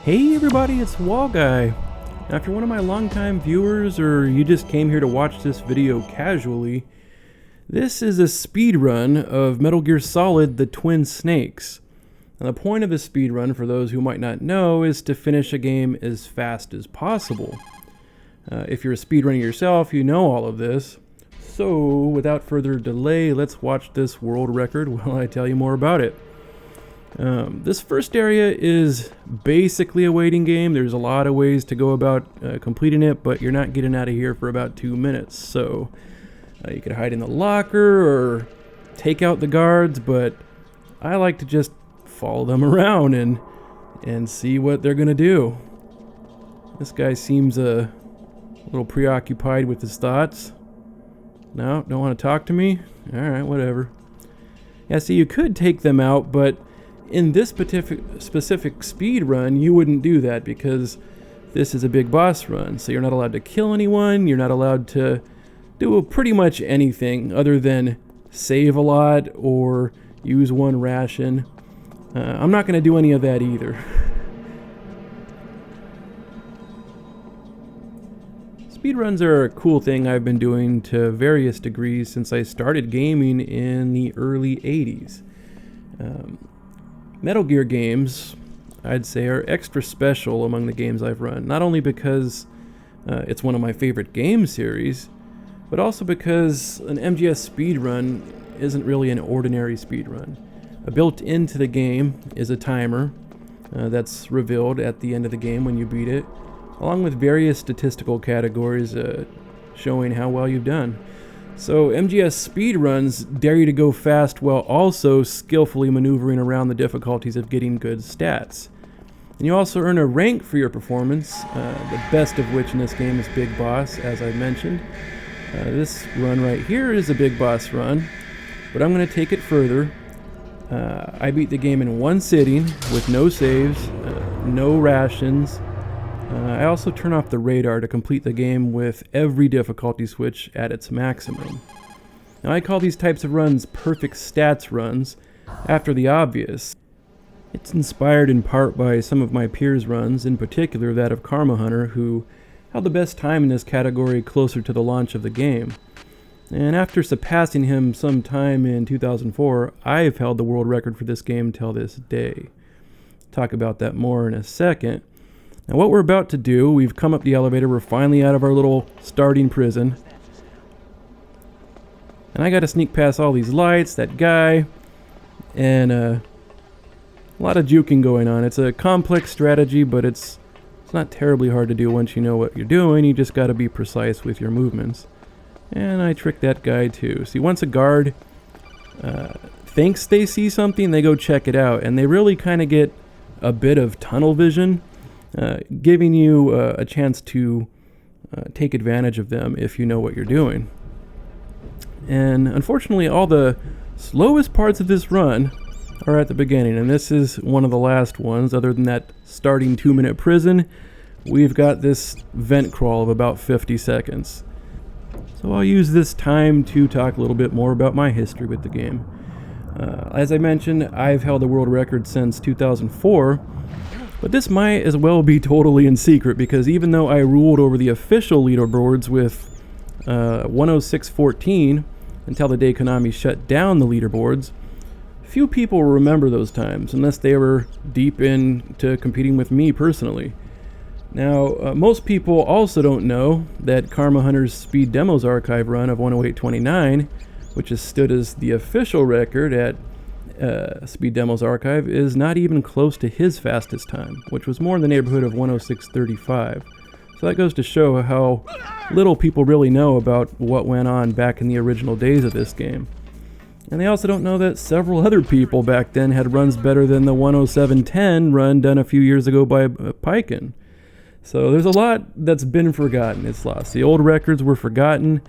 Hey everybody, it's Wallguy. Now, if you're one of my longtime viewers or you just came here to watch this video casually, this is a speedrun of Metal Gear Solid: The Twin Snakes. Now, the point of a speedrun, for those who might not know, is to finish a game as fast as possible. If you're a speedrunner yourself, you know all of this. So, without further delay, let's watch this world record while I tell you more about it. This first area is basically a waiting game. There's a lot of ways to go about completing it, but you're not getting out of here for about 2 minutes. So you could hide in the locker or take out the guards, but I like to just follow them around and see what they're gonna do. This guy seems a little preoccupied with his thoughts. No, don't want to talk to me? Alright, whatever. Yeah, see, you could take them out, but in this specific speed run, you wouldn't do that because this is a big boss run. So you're not allowed to kill anyone. You're not allowed to do pretty much anything other than save a lot or use one ration. I'm not going to do any of that either. Speedruns are a cool thing I've been doing to various degrees since I started gaming in the early 80s. Metal Gear games, I'd say, are extra special among the games I've run, not only because it's one of my favorite game series, but also because an MGS speedrun isn't really an ordinary speedrun. Built into the game is a timer that's revealed at the end of the game when you beat it, along with various statistical categories showing how well you've done. So MGS speedruns dare you to go fast while also skillfully maneuvering around the difficulties of getting good stats. And you also earn a rank for your performance, the best of which in this game is Big Boss, as I mentioned. This run right here is a Big Boss run, but I'm going to take it further. I beat the game in one sitting with no saves, no rations. I also turn off the radar to complete the game with every difficulty switch at its maximum. Now, I call these types of runs perfect stats runs, after the obvious. It's inspired in part by some of my peers' runs, in particular that of Karma Hunter, who held the best time in this category closer to the launch of the game. And after surpassing him sometime in 2004, I've held the world record for this game till this day. Talk about that more in a second. Now, what we're about to do, we've come up the elevator, we're finally out of our little starting prison. And I gotta sneak past all these lights, that guy, and a lot of juking going on. It's a complex strategy, but it's not terribly hard to do once you know what you're doing. You just gotta be precise with your movements. And I tricked that guy too. See, once a guard thinks they see something, they go check it out, and they really kind of get a bit of tunnel vision, giving you a chance to take advantage of them if you know what you're doing. And unfortunately, all the slowest parts of this run are at the beginning, and this is one of the last ones. Other than that starting 2-minute prison, we've got this vent crawl of about 50 seconds. So I'll use this time to talk a little bit more about my history with the game. As I mentioned, I've held the world record since 2004, but this might as well be totally in secret, because even though I ruled over the official leaderboards with 106.14 until the day Konami shut down the leaderboards, few people remember those times unless they were deep into competing with me personally. Now, most people also don't know that Karma Hunter's Speed Demos Archive run of 108.29, which has stood as the official record at Speed Demos Archive, is not even close to his fastest time, which was more in the neighborhood of 106.35. So that goes to show how little people really know about what went on back in the original days of this game. And they also don't know that several other people back then had runs better than the 107.10 run done a few years ago by Piken. So there's a lot that's been forgotten. It's lost. The old records were forgotten,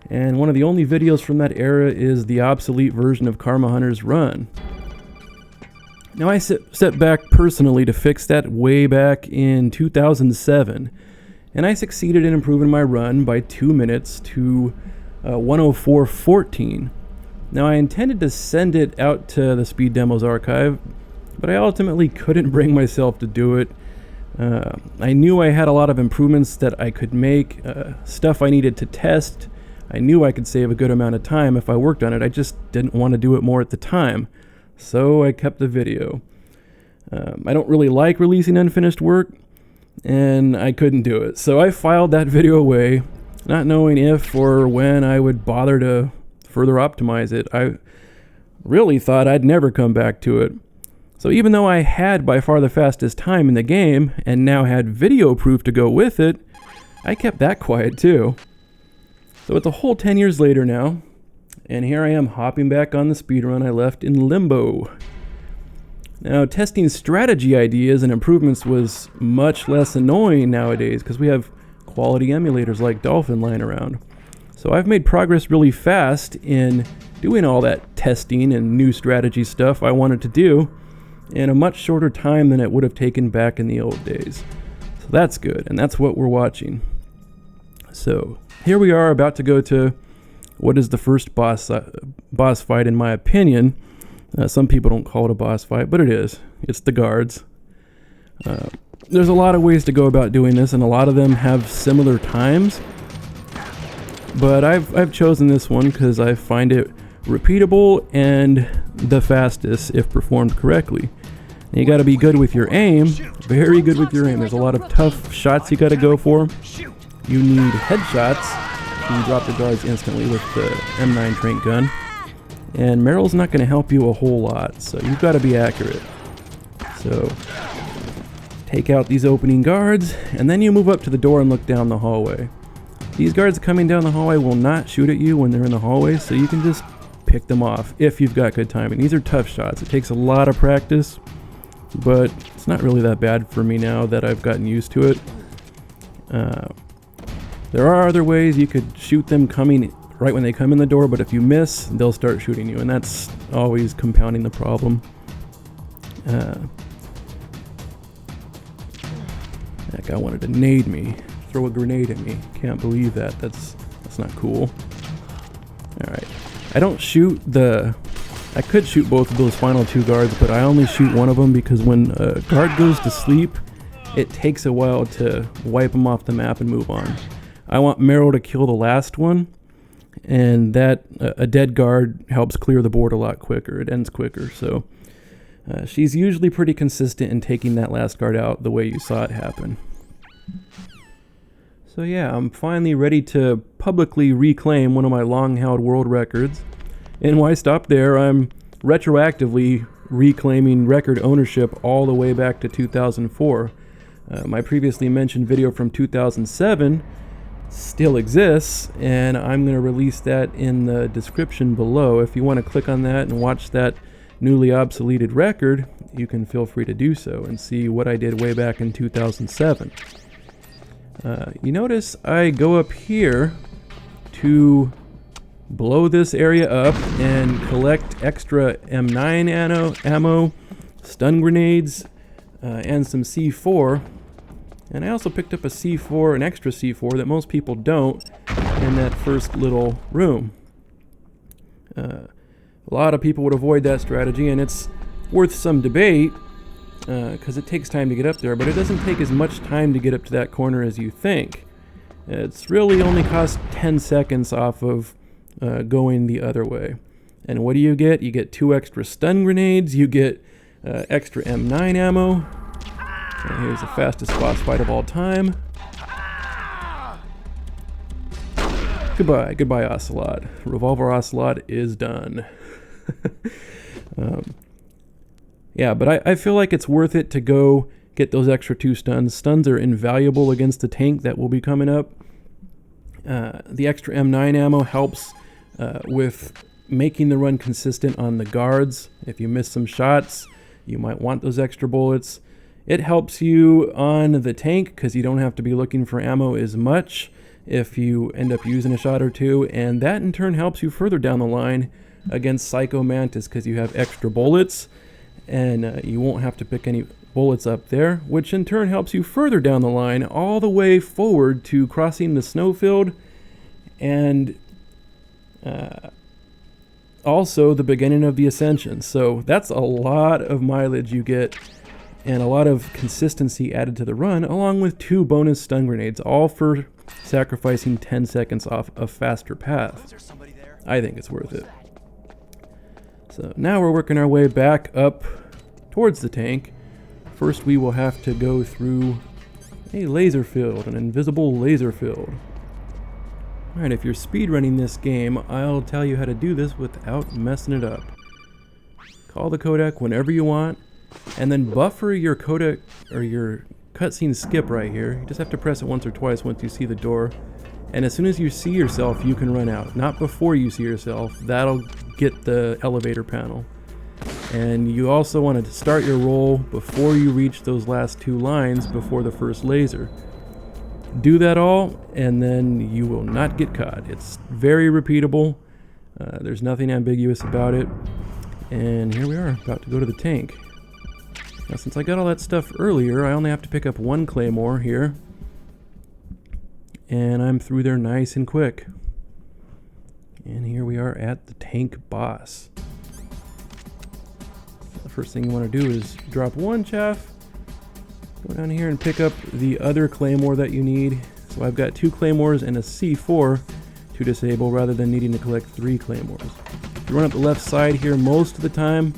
and one of the only videos from that era is the obsolete version of Karma Hunter's run. Now, I set back personally to fix that way back in 2007, and I succeeded in improving my run by 2 minutes to 104.14. Now, I intended to send it out to the Speed Demos Archive, but I ultimately couldn't bring myself to do it. I knew I had a lot of improvements that I could make, stuff I needed to test. I knew I could save a good amount of time if I worked on it. I just didn't want to do it more at the time. So I kept the video. I don't really like releasing unfinished work, and I couldn't do it. So I filed that video away, not knowing if or when I would bother to further optimize it. I really thought I'd never come back to it. So even though I had by far the fastest time in the game, and now had video proof to go with it, I kept that quiet too. So it's a whole 10 years later now, and here I am hopping back on the speedrun I left in limbo. Now, testing strategy ideas and improvements was much less annoying nowadays because we have quality emulators like Dolphin lying around. So I've made progress really fast in doing all that testing and new strategy stuff I wanted to do in a much shorter time than it would have taken back in the old days. So that's good, and that's what we're watching. So here we are about to go to what is the first boss fight in my opinion. Some people don't call it a boss fight, but it is. It's the guards. There's a lot of ways to go about doing this, and a lot of them have similar times. But I've chosen this one because I find it repeatable and the fastest if performed correctly. And you got to be good with your aim, very good with your aim. There's a lot of tough shots you got to go for. You need headshots. You can drop the guards instantly with the M9 trank gun. And Meryl's not going to help you a whole lot, so you've got to be accurate. So take out these opening guards, and then you move up to the door and look down the hallway. These guards coming down the hallway will not shoot at you when they're in the hallway, so you can just pick them off if you've got good timing. These are tough shots. It takes a lot of practice, but it's not really that bad for me now that I've gotten used to it. There are other ways you could shoot them coming right when they come in the door, but if you miss, they'll start shooting you, and that's always compounding the problem. That guy wanted to nade me, throw a grenade at me. Can't believe that. That's not cool. Alright. I don't shoot I could shoot both of those final two guards, but I only shoot one of them because when a guard goes to sleep, it takes a while to wipe them off the map and move on. I want Meryl to kill the last one, and that a dead guard helps clear the board a lot quicker. It ends quicker, so she's usually pretty consistent in taking that last guard out the way you saw it happen. So yeah, I'm finally ready to publicly reclaim one of my long-held world records. And why stop there? I'm retroactively reclaiming record ownership all the way back to 2004. My previously mentioned video from 2007 still exists, and I'm going to release that in the description below. If you want to click on that and watch that newly obsoleted record, you can feel free to do so and see what I did way back in 2007. You notice I go up here to blow this area up and collect extra M9 ammo, stun grenades, and some C4. And I also picked up a C4, an extra C4 that most people don't, in that first little room. A lot of people would avoid that strategy, and it's worth some debate because it takes time to get up there, but it doesn't take as much time to get up to that corner as you think. It's really only cost 10 seconds off of going the other way. And what do you get? You get 2 extra stun grenades, you get extra M9 ammo. And here's the fastest boss fight of all time. Goodbye Ocelot. Revolver Ocelot is done. Yeah, but I feel like it's worth it to go get those extra 2 stuns. Stuns are invaluable against the tank that will be coming up. The extra M9 ammo helps with making the run consistent on the guards. If you miss some shots, you might want those extra bullets. It helps you on the tank because you don't have to be looking for ammo as much if you end up using a shot or two, and that in turn helps you further down the line against Psycho Mantis because you have extra bullets, and you won't have to pick any bullets up there, which in turn helps you further down the line all the way forward to crossing the snowfield and also the beginning of the ascension. So that's a lot of mileage you get and a lot of consistency added to the run, along with 2 bonus stun grenades, all for sacrificing 10 seconds off a faster path. I think it's worth it. So now we're working our way back up towards the tank. First we will have to go through a laser field, an invisible laser field. Alright, if you're speedrunning this game, I'll tell you how to do this without messing it up. Call the codec whenever you want, and then buffer your codec or your cutscene skip right here. You just have to press it once or twice once you see the door. And as soon as you see yourself, you can run out. Not before you see yourself. That'll get the elevator panel. And you also want to start your roll before you reach those last 2 lines before the first laser. Do that all, and then you will not get caught. It's very repeatable. There's nothing ambiguous about it. And here we are, about to go to the tank. Now, since I got all that stuff earlier, I only have to pick up 1 claymore here. And I'm through there nice and quick. And here we are at the tank boss. The first thing you want to do is drop 1 chaff, go down here and pick up the other claymore that you need. So I've got 2 claymores and a C4 to disable rather than needing to collect 3 claymores. If you run up the left side here most of the time,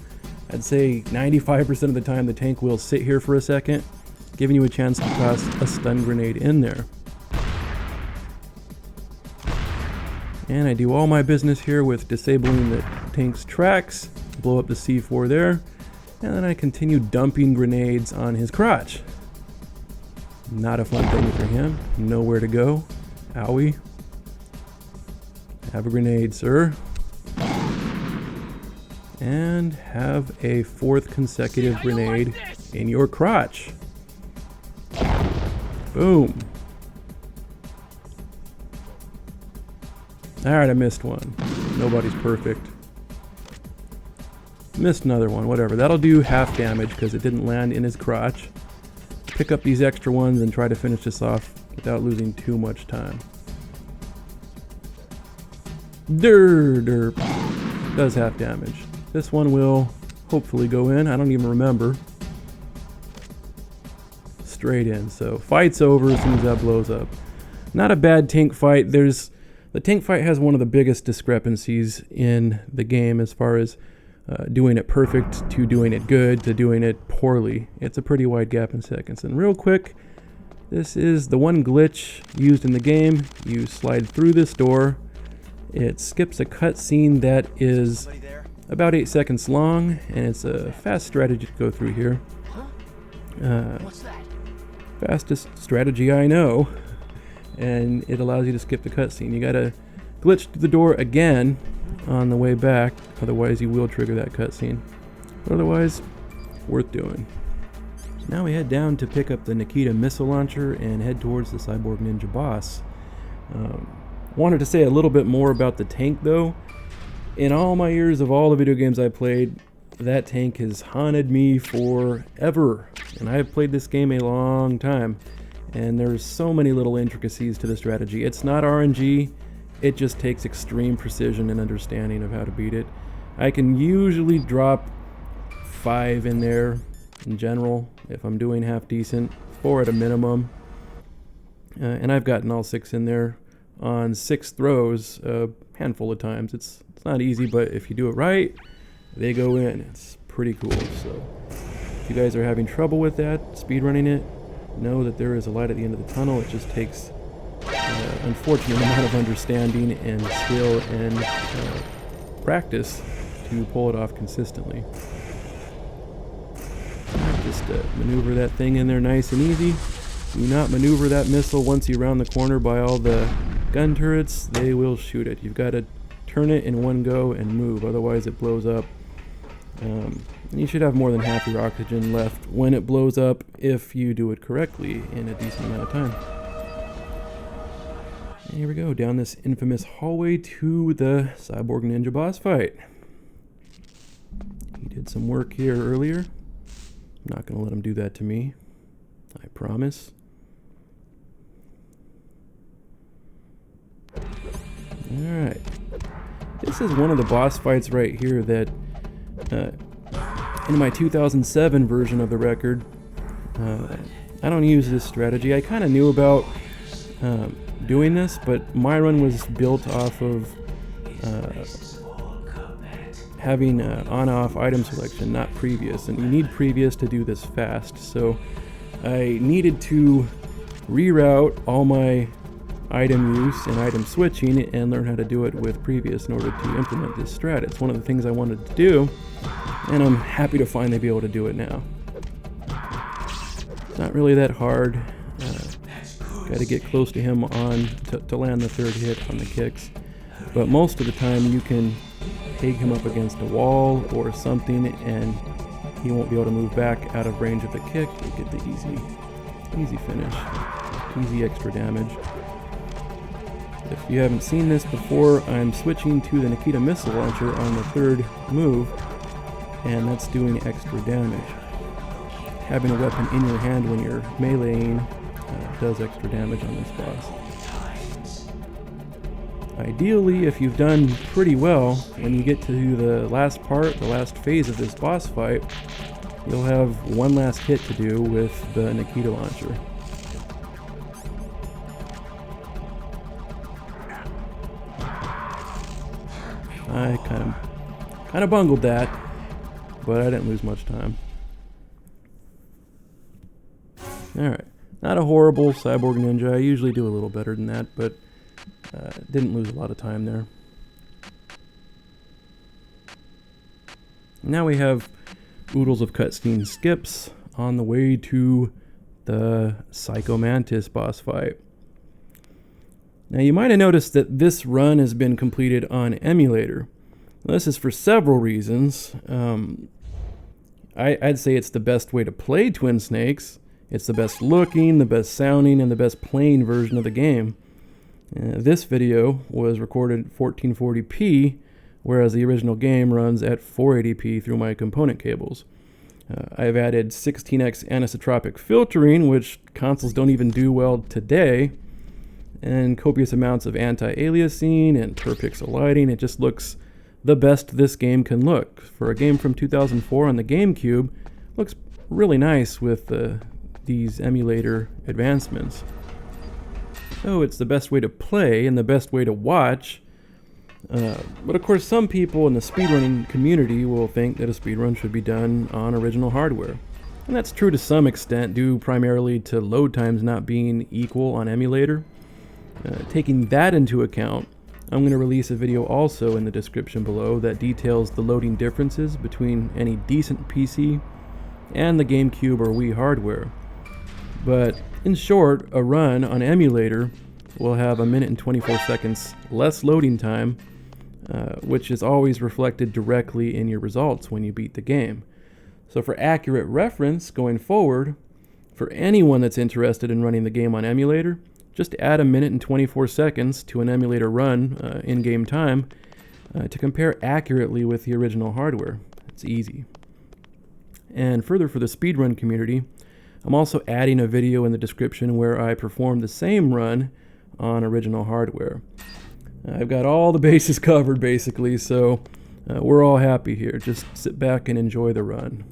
I'd say 95% of the time the tank will sit here for a second, giving you a chance to toss a stun grenade in there. And I do all my business here with disabling the tank's tracks, blow up the C4 there, and then I continue dumping grenades on his crotch. Not a fun thing for him. Nowhere to go. Owie. Have a grenade, sir. And have a 4th consecutive grenade in your crotch. Boom. Alright, I missed one. Nobody's perfect. Missed another one, whatever. That'll do half damage because it didn't land in his crotch. Pick up these extra ones and try to finish this off without losing too much time. Derp. Does half damage. This one will hopefully go in. I don't even remember. Straight in. So fight's over as soon as that blows up. Not a bad tank fight. The tank fight has one of the biggest discrepancies in the game as far as doing it perfect to doing it good to doing it poorly. It's a pretty wide gap in seconds. And real quick, this is the one glitch used in the game. You slide through this door. It skips a cutscene that is about 8 seconds long, and it's a fast strategy to go through here. Fastest strategy I know. And it allows you to skip the cutscene. You gotta glitch through the door again on the way back, otherwise you will trigger that cutscene. But otherwise, worth doing. Now we head down to pick up the Nikita missile launcher and head towards the Cyborg Ninja boss. Wanted to say a little bit more about the tank though. In all my years of all the video games I played, that tank has haunted me forever. And I have played this game a long time. And there's so many little intricacies to the strategy. It's not RNG, it just takes extreme precision and understanding of how to beat it. I can usually drop 5 in there in general if I'm doing half decent, 4 at a minimum. And I've gotten all 6 in there on 6 throws a handful of times. It's not easy, but if you do it right, they go in. It's pretty cool. So if you guys are having trouble with that, speedrunning it, know that there is a light at the end of the tunnel. It just takes unfortunate amount of understanding and skill and practice to pull it off consistently. Just maneuver that thing in there nice and easy. Do not maneuver that missile once you round the corner by all the gun turrets. They will shoot it. You've got to turn it in one go and move, otherwise it blows up. And you should have more than half your oxygen left when it blows up if you do it correctly in a decent amount of time. And here we go, down this infamous hallway to the Cyborg Ninja boss fight. He did some work here earlier. I'm not going to let him do that to me, I promise. Alright. This is one of the boss fights right here that in my 2007 version of the record, I don't use this strategy. I kind of knew about doing this, but my run was built off of having on-off item selection, not previous, and you need previous to do this fast. So I needed to reroute all my item use and item switching and learn how to do it with previous in order to implement this strat. It's one of the things I wanted to do, and I'm happy to finally be able to do it now. It's not really that hard. Got to get close to him to land the third hit on the kicks, but most of the time you can take him up against a wall or something and he won't be able to move back out of range of the kick. You get the easy finish, easy extra damage. If you haven't seen this before, I'm switching to the Nikita missile launcher on the third move, and that's doing extra damage. Having a weapon in your hand when you're meleeing does extra damage on this boss. Ideally, if you've done pretty well, when you get to the last part, the last phase of this boss fight, you'll have one last hit to do with the Nikita launcher. I kind of bungled that, but I didn't lose much time. Alright, not a horrible Cyborg Ninja. I usually do a little better than that, but didn't lose a lot of time there. Now we have oodles of cutscene skips on the way to the Psycho Mantis boss fight. Now you might have noticed that this run has been completed on emulator. This is for several reasons. I'd say it's the best way to play Twin Snakes. It's the best looking, the best sounding, and the best playing version of the game. This video was recorded 1440p, whereas the original game runs at 480p through my component cables. I've added 16x anisotropic filtering, which consoles don't even do well today, and copious amounts of anti-aliasing and per pixel lighting. It just looks the best this game can look. For a game from 2004 on the GameCube, looks really nice with these emulator advancements. So it's the best way to play and the best way to watch. But of course some people in the speedrunning community will think that a speedrun should be done on original hardware. And that's true to some extent, due primarily to load times not being equal on emulator. Taking that into account, I'm going to release a video also in the description below that details the loading differences between any decent PC and the GameCube or Wii hardware. But in short, a run on emulator will have 1 minute and 24 seconds less loading time, which is always reflected directly in your results when you beat the game. So for accurate reference going forward, for anyone that's interested in running the game on emulator, just add 1 minute and 24 seconds to an emulator run in-game time to compare accurately with the original hardware. It's easy. And further, for the speedrun community, I'm also adding a video in the description where I perform the same run on original hardware. I've got all the bases covered basically, so we're all happy here. Just sit back and enjoy the run.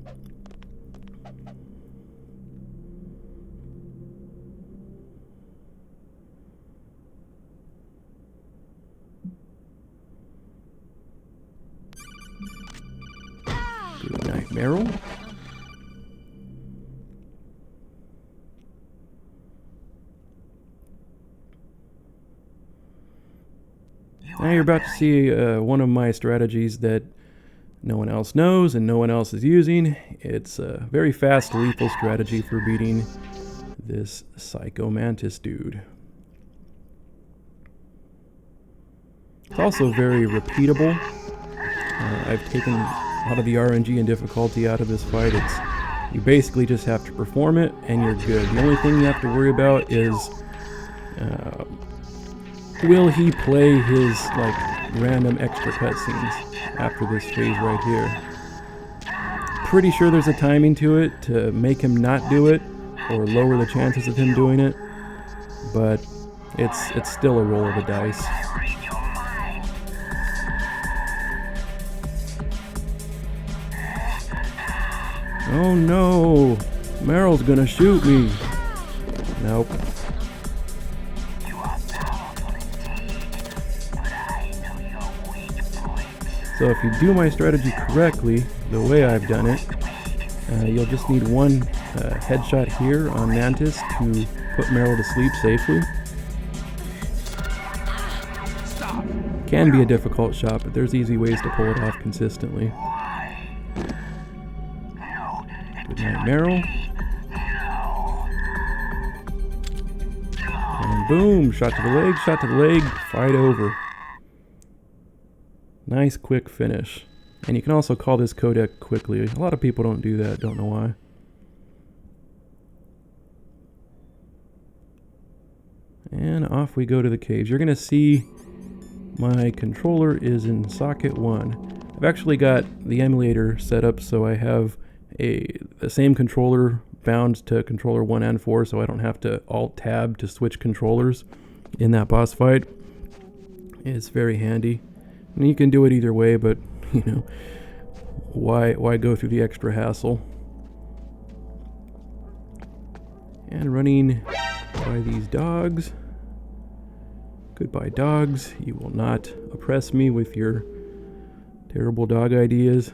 Do a knife barrel. Now you're about to see one of my strategies that no one else knows and no one else is using. It's a very fast, lethal strategy for beating this Psycho Mantis dude. It's also very repeatable. I've taken a lot of the RNG and difficulty out of this fight. You basically just have to perform it and you're good. The only thing you have to worry about is will he play his random extra cutscenes after this phase right here. Pretty sure there's a timing to it to make him not do it or lower the chances of him doing it, but it's still a roll of the dice. Oh no! Meryl's gonna shoot me. Nope. So if you do my strategy correctly, the way I've done it, you'll just need one headshot here on Mantis to put Meryl to sleep safely. Can be a difficult shot, but there's easy ways to pull it off consistently. Good night, Meryl. And boom, shot to the leg, fight over. Nice quick finish. And you can also call this codec quickly. A lot of people don't do that, don't know why. And off we go to the caves. You're gonna see my controller is in socket 1. I've actually got the emulator set up so I have the same controller bound to controller 1 and 4, so I don't have to alt-tab to switch controllers in that boss fight. It's very handy. And you can do it either way, but you know, why go through the extra hassle? And running by these dogs. Goodbye, dogs. You will not oppress me with your terrible dog ideas.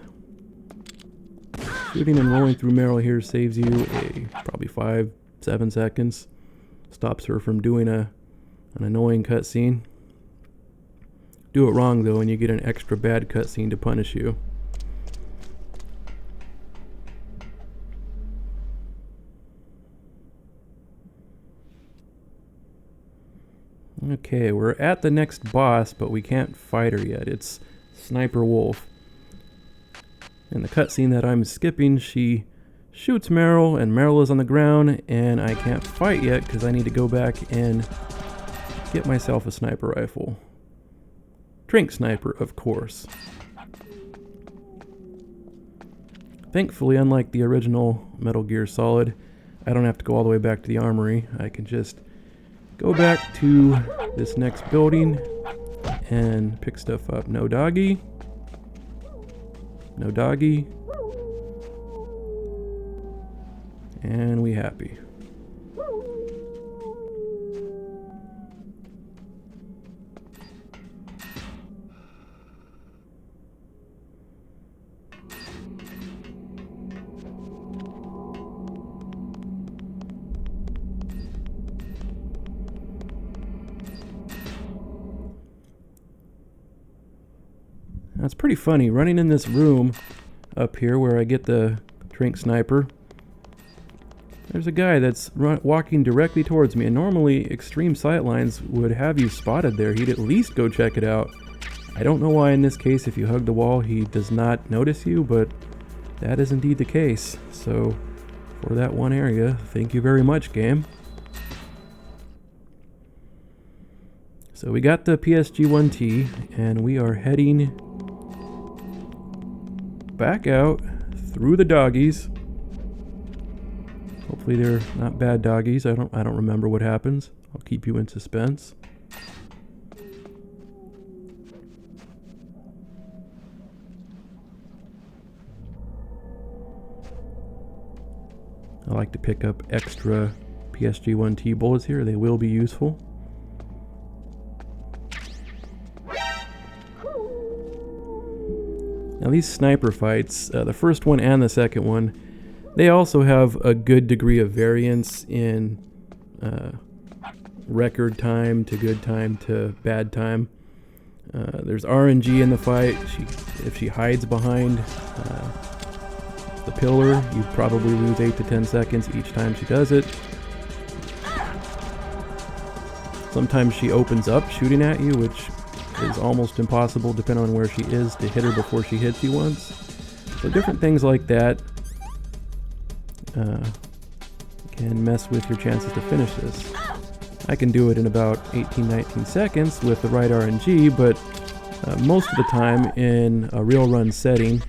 Shooting and rolling through Meryl here saves you probably 5-7 seconds. Stops her from doing an annoying cutscene. Do it wrong though, and you get an extra bad cutscene to punish you. Okay, we're at the next boss, but we can't fight her yet. It's Sniper Wolf. In the cutscene that I'm skipping, she shoots Meryl, and Meryl is on the ground, and I can't fight yet because I need to go back and get myself a sniper rifle. Drink sniper, of course. Thankfully, unlike the original Metal Gear Solid, I don't have to go all the way back to the armory. I can just go back to this next building and pick stuff up. No doggy. No doggy. And we happy. That's pretty funny, running in this room up here where I get the drink sniper. There's a guy that's walking directly towards me, and normally extreme sightlines would have you spotted there. He'd at least go check it out. I don't know why in this case, if you hug the wall, he does not notice you, but that is indeed the case. So for that one area, thank you very much, game. So we got the PSG-1T, and we are heading back out through the doggies. Hopefully they're not bad doggies. I don't remember what happens. I'll keep you in suspense. I like to pick up extra PSG-1T bullets here. They will be useful. Now these sniper fights, the first one and the second one, they also have a good degree of variance in record time to good time to bad time. There's RNG in the fight. If she hides behind the pillar, you probably lose 8 to 10 seconds each time she does it. Sometimes she opens up shooting at you, which is almost impossible depending on where she is to hit her before she hits you once. So different things like that can mess with your chances to finish this. I can do it in about 18-19 seconds with the right RNG, but most of the time in a real run setting,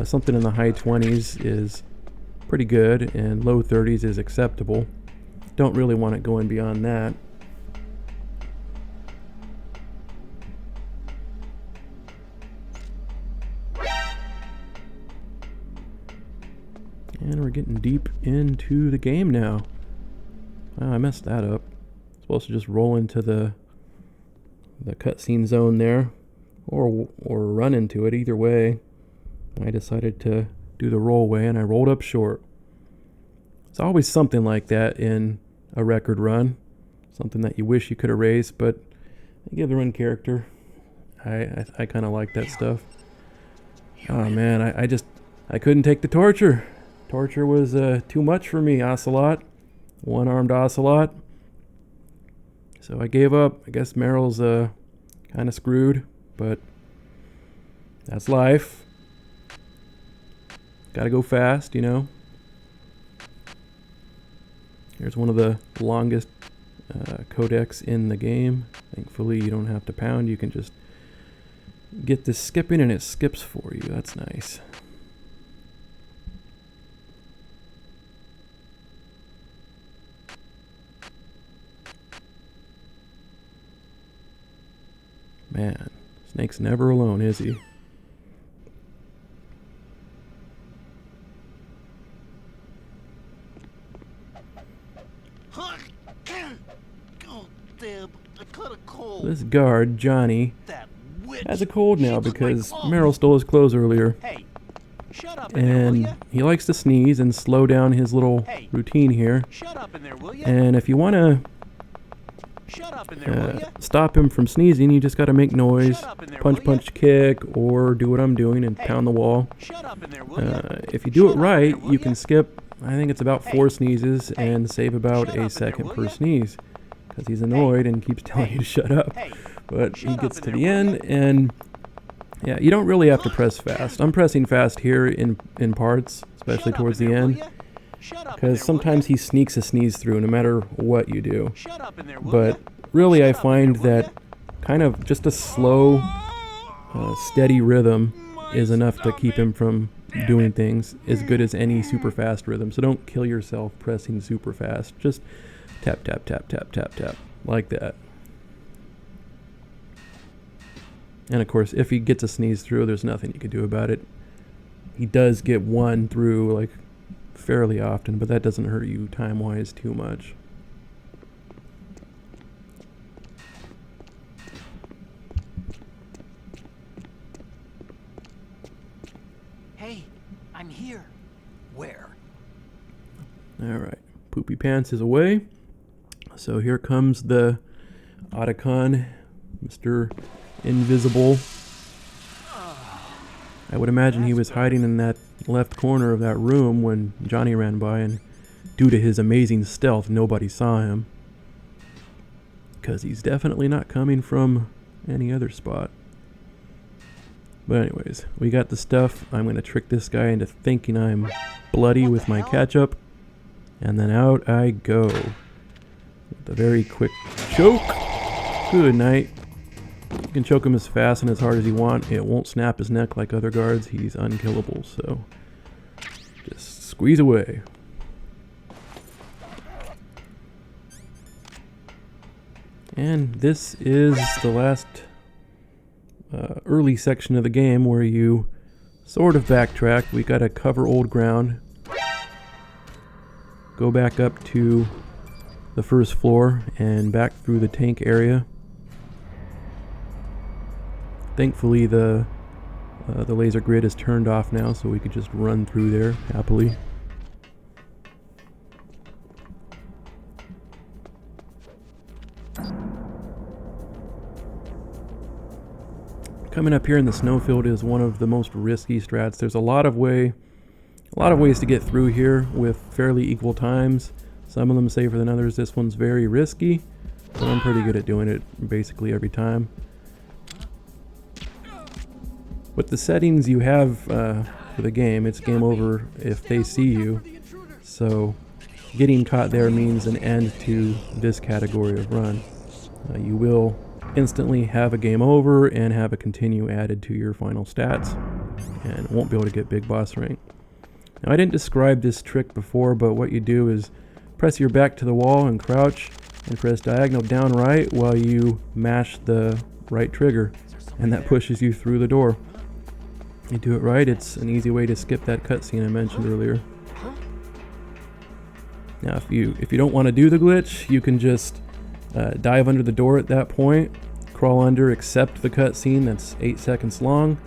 something in the high 20s is pretty good and low 30s is acceptable. Don't really want it going beyond that. And we're getting deep into the game now. Wow, I messed that up. Supposed to just roll into the cutscene zone there, or run into it. Either way, I decided to do the roll way, and I rolled up short. It's always something like that in a record run, something that you wish you could erase, but I give the run character. I kind of like that stuff. Oh man, I couldn't take the torture. Torture was too much for me, Ocelot. One-armed Ocelot. So I gave up. I guess Meryl's kind of screwed, but that's life. Gotta go fast, you know. Here's one of the longest codecs in the game. Thankfully, you don't have to pound. You can just get this skipping and it skips for you. That's nice. Man, Snake's never alone, is he? This guard, Johnny, has a cold now because Meryl stole his clothes earlier. And he likes to sneeze and slow down his little routine here. And if you want to stop him from sneezing, you just got to make noise, punch, kick, or do what I'm doing and pound the wall. If you do it right, you can skip, I think it's about 4 sneezes and save about a second per sneeze, because he's annoyed and keeps telling you to shut up. But he gets to the end, and yeah, you don't really have to press fast. I'm pressing fast here in parts, especially towards the end, because sometimes he sneaks a sneeze through no matter what you do. But really I find that kind of just a slow, steady rhythm is enough to keep him from doing things as good as any super fast rhythm. So don't kill yourself pressing super fast. Just tap, tap, tap, tap, tap, tap, like that. And of course, if he gets a sneeze through, there's nothing you can do about it. He does get one through, like, fairly often, but that doesn't hurt you time-wise too much. Hey, I'm here. Where? Alright, Poopy Pants is away. So here comes the Otacon, Mr. Invisible. I would imagine he was hiding in that left corner of that room when Johnny ran by, and due to his amazing stealth, nobody saw him. Because he's definitely not coming from any other spot. But anyways, we got the stuff. I'm going to trick this guy into thinking I'm bloody with my ketchup. And then out I go. With a very quick choke. Good night. You can choke him as fast and as hard as you want. It won't snap his neck like other guards. He's unkillable, so just squeeze away. And this is the last early section of the game where you sort of backtrack. We gotta cover old ground. Go back up to the first floor and back through the tank area. Thankfully the laser grid is turned off now, so we could just run through there happily. Coming up here in the snowfield is one of the most risky strats. There's a lot of ways to get through here with fairly equal times. Some of them safer than others. This one's very risky, but I'm pretty good at doing it basically every time. With the settings you have for the game, it's game over if they see you. So getting caught there means an end to this category of run. You will instantly have a game over and have a continue added to your final stats, and won't be able to get big boss rank. Now, I didn't describe this trick before, but what you do is press your back to the wall and crouch and press diagonal down right while you mash the right trigger, and that pushes you through the door. You do it right, it's an easy way to skip that cutscene I mentioned earlier. Now, if you don't want to do the glitch, you can just dive under the door at that point, crawl under, accept the cutscene that's 8 seconds long,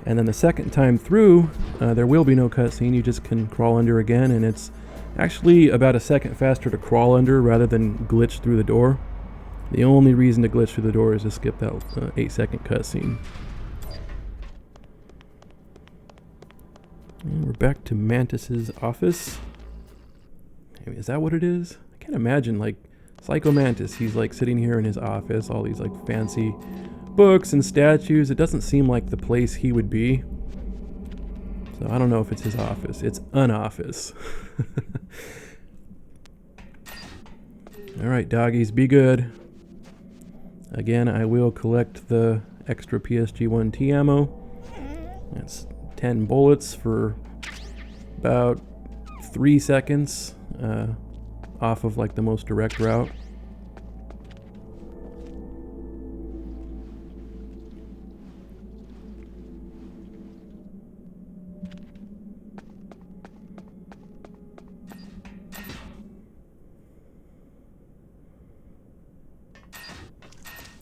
and then the second time through, there will be no cutscene. You just can crawl under again, and it's actually about a second faster to crawl under rather than glitch through the door. The only reason to glitch through the door is to skip that 8-second cutscene. And we're back to Mantis's office. Maybe, is that what it is? I can't imagine, like, Psycho Mantis, he's like sitting here in his office, all these like fancy books and statues. It doesn't seem like the place he would be. So I don't know if it's his office. It's an office. Alright, doggies, be good. Again, I will collect the extra PSG-1T ammo. That's 10 bullets for about 3 seconds off of like the most direct route.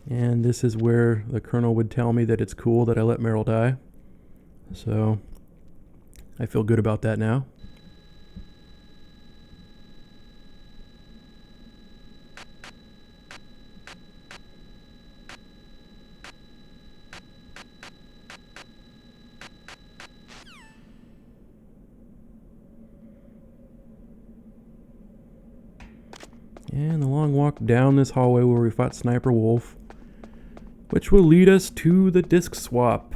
And this is where the colonel would tell me that it's cool that I let Meryl die. So I feel good about that now. And the long walk down this hallway where we fought Sniper Wolf, which will lead us to the disc swap.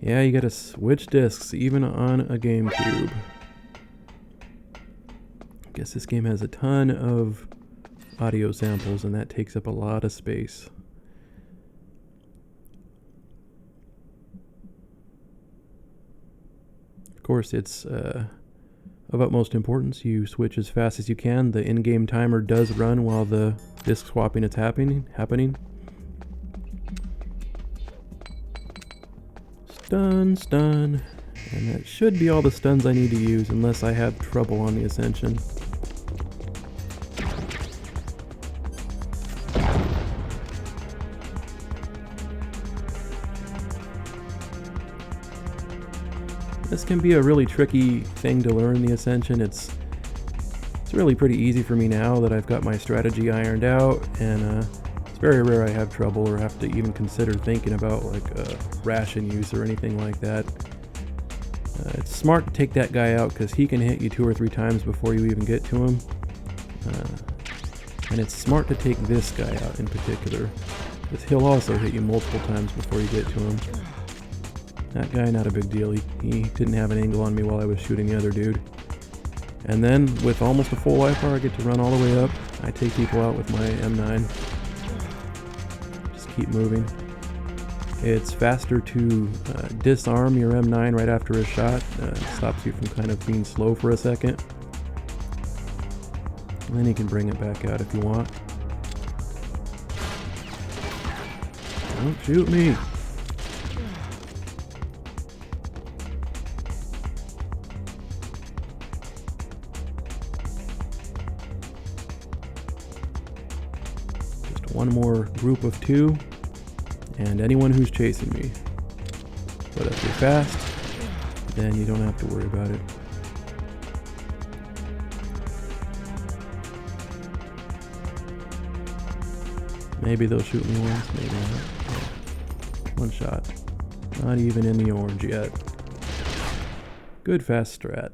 Yeah, you gotta switch discs, even on a GameCube. I guess this game has a ton of audio samples, and that takes up a lot of space. Of course, it's of utmost importance. You switch as fast as you can. The in-game timer does run while the disc swapping is happening. Stun. And that should be all the stuns I need to use, unless I have trouble on the Ascension. This can be a really tricky thing to learn, the Ascension. It's really pretty easy for me now that I've got my strategy ironed out, and it's very rare I have trouble or have to even consider thinking about like ration use or anything like that. It's smart to take that guy out because he can hit you 2 or 3 times before you even get to him. And it's smart to take this guy out in particular, because he'll also hit you multiple times before you get to him. That guy, not a big deal. He didn't have an angle on me while I was shooting the other dude. And then, with almost a full life bar, I get to run all the way up. I take people out with my M9. Just keep moving. It's faster to disarm your M9 right after a shot. It stops you from kind of being slow for a second. And then you can bring it back out if you want. Don't shoot me! One more group of 2, and anyone who's chasing me. But if you're fast, then you don't have to worry about it. Maybe they'll shoot me once, maybe not. Yeah. One shot. Not even in the orange yet. Good fast strat.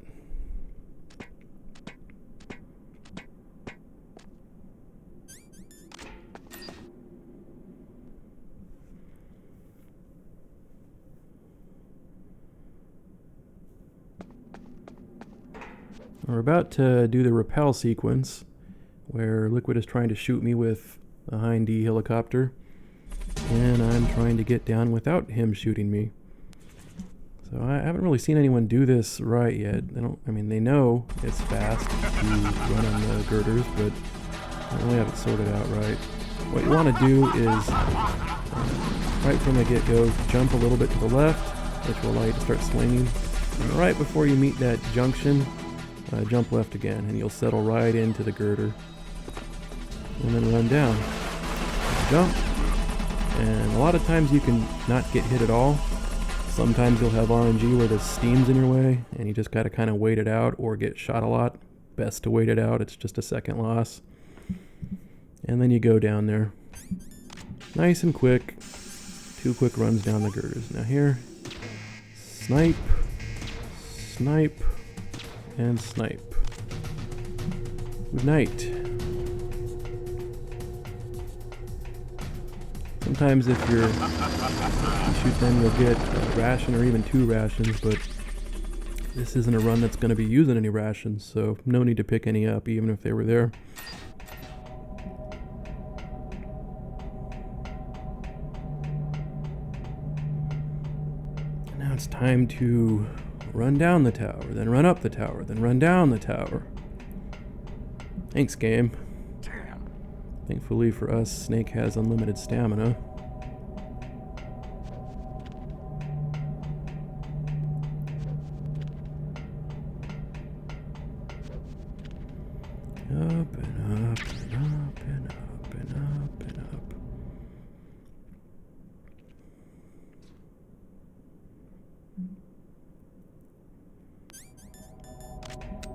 We're about to do the rappel sequence where Liquid is trying to shoot me with a Hind D helicopter, and I'm trying to get down without him shooting me. So I haven't really seen anyone do this right yet. They know it's fast to run on the girders, but I don't really have it sorted out right. What you want to do is, right from the get-go, jump a little bit to the left, which will allow you to start swinging. And right before you meet that junction, jump left again, and you'll settle right into the girder. And then run down. Jump. And a lot of times you can not get hit at all. Sometimes you'll have RNG where the steam's in your way, and you just gotta kind of wait it out or get shot a lot. Best to wait it out, it's just a second loss. And then you go down there. Nice and quick. 2 quick runs down the girders. Now here, snipe, snipe, and snipe. Good night. Sometimes if you shoot them, you'll get a ration or even 2 rations, but this isn't a run that's going to be using any rations, so no need to pick any up, even if they were there. And now it's time to run down the tower, then run up the tower, then run down the tower. Thanks, game. Thankfully for us, Snake has unlimited stamina. Up and up and up and up and up and up.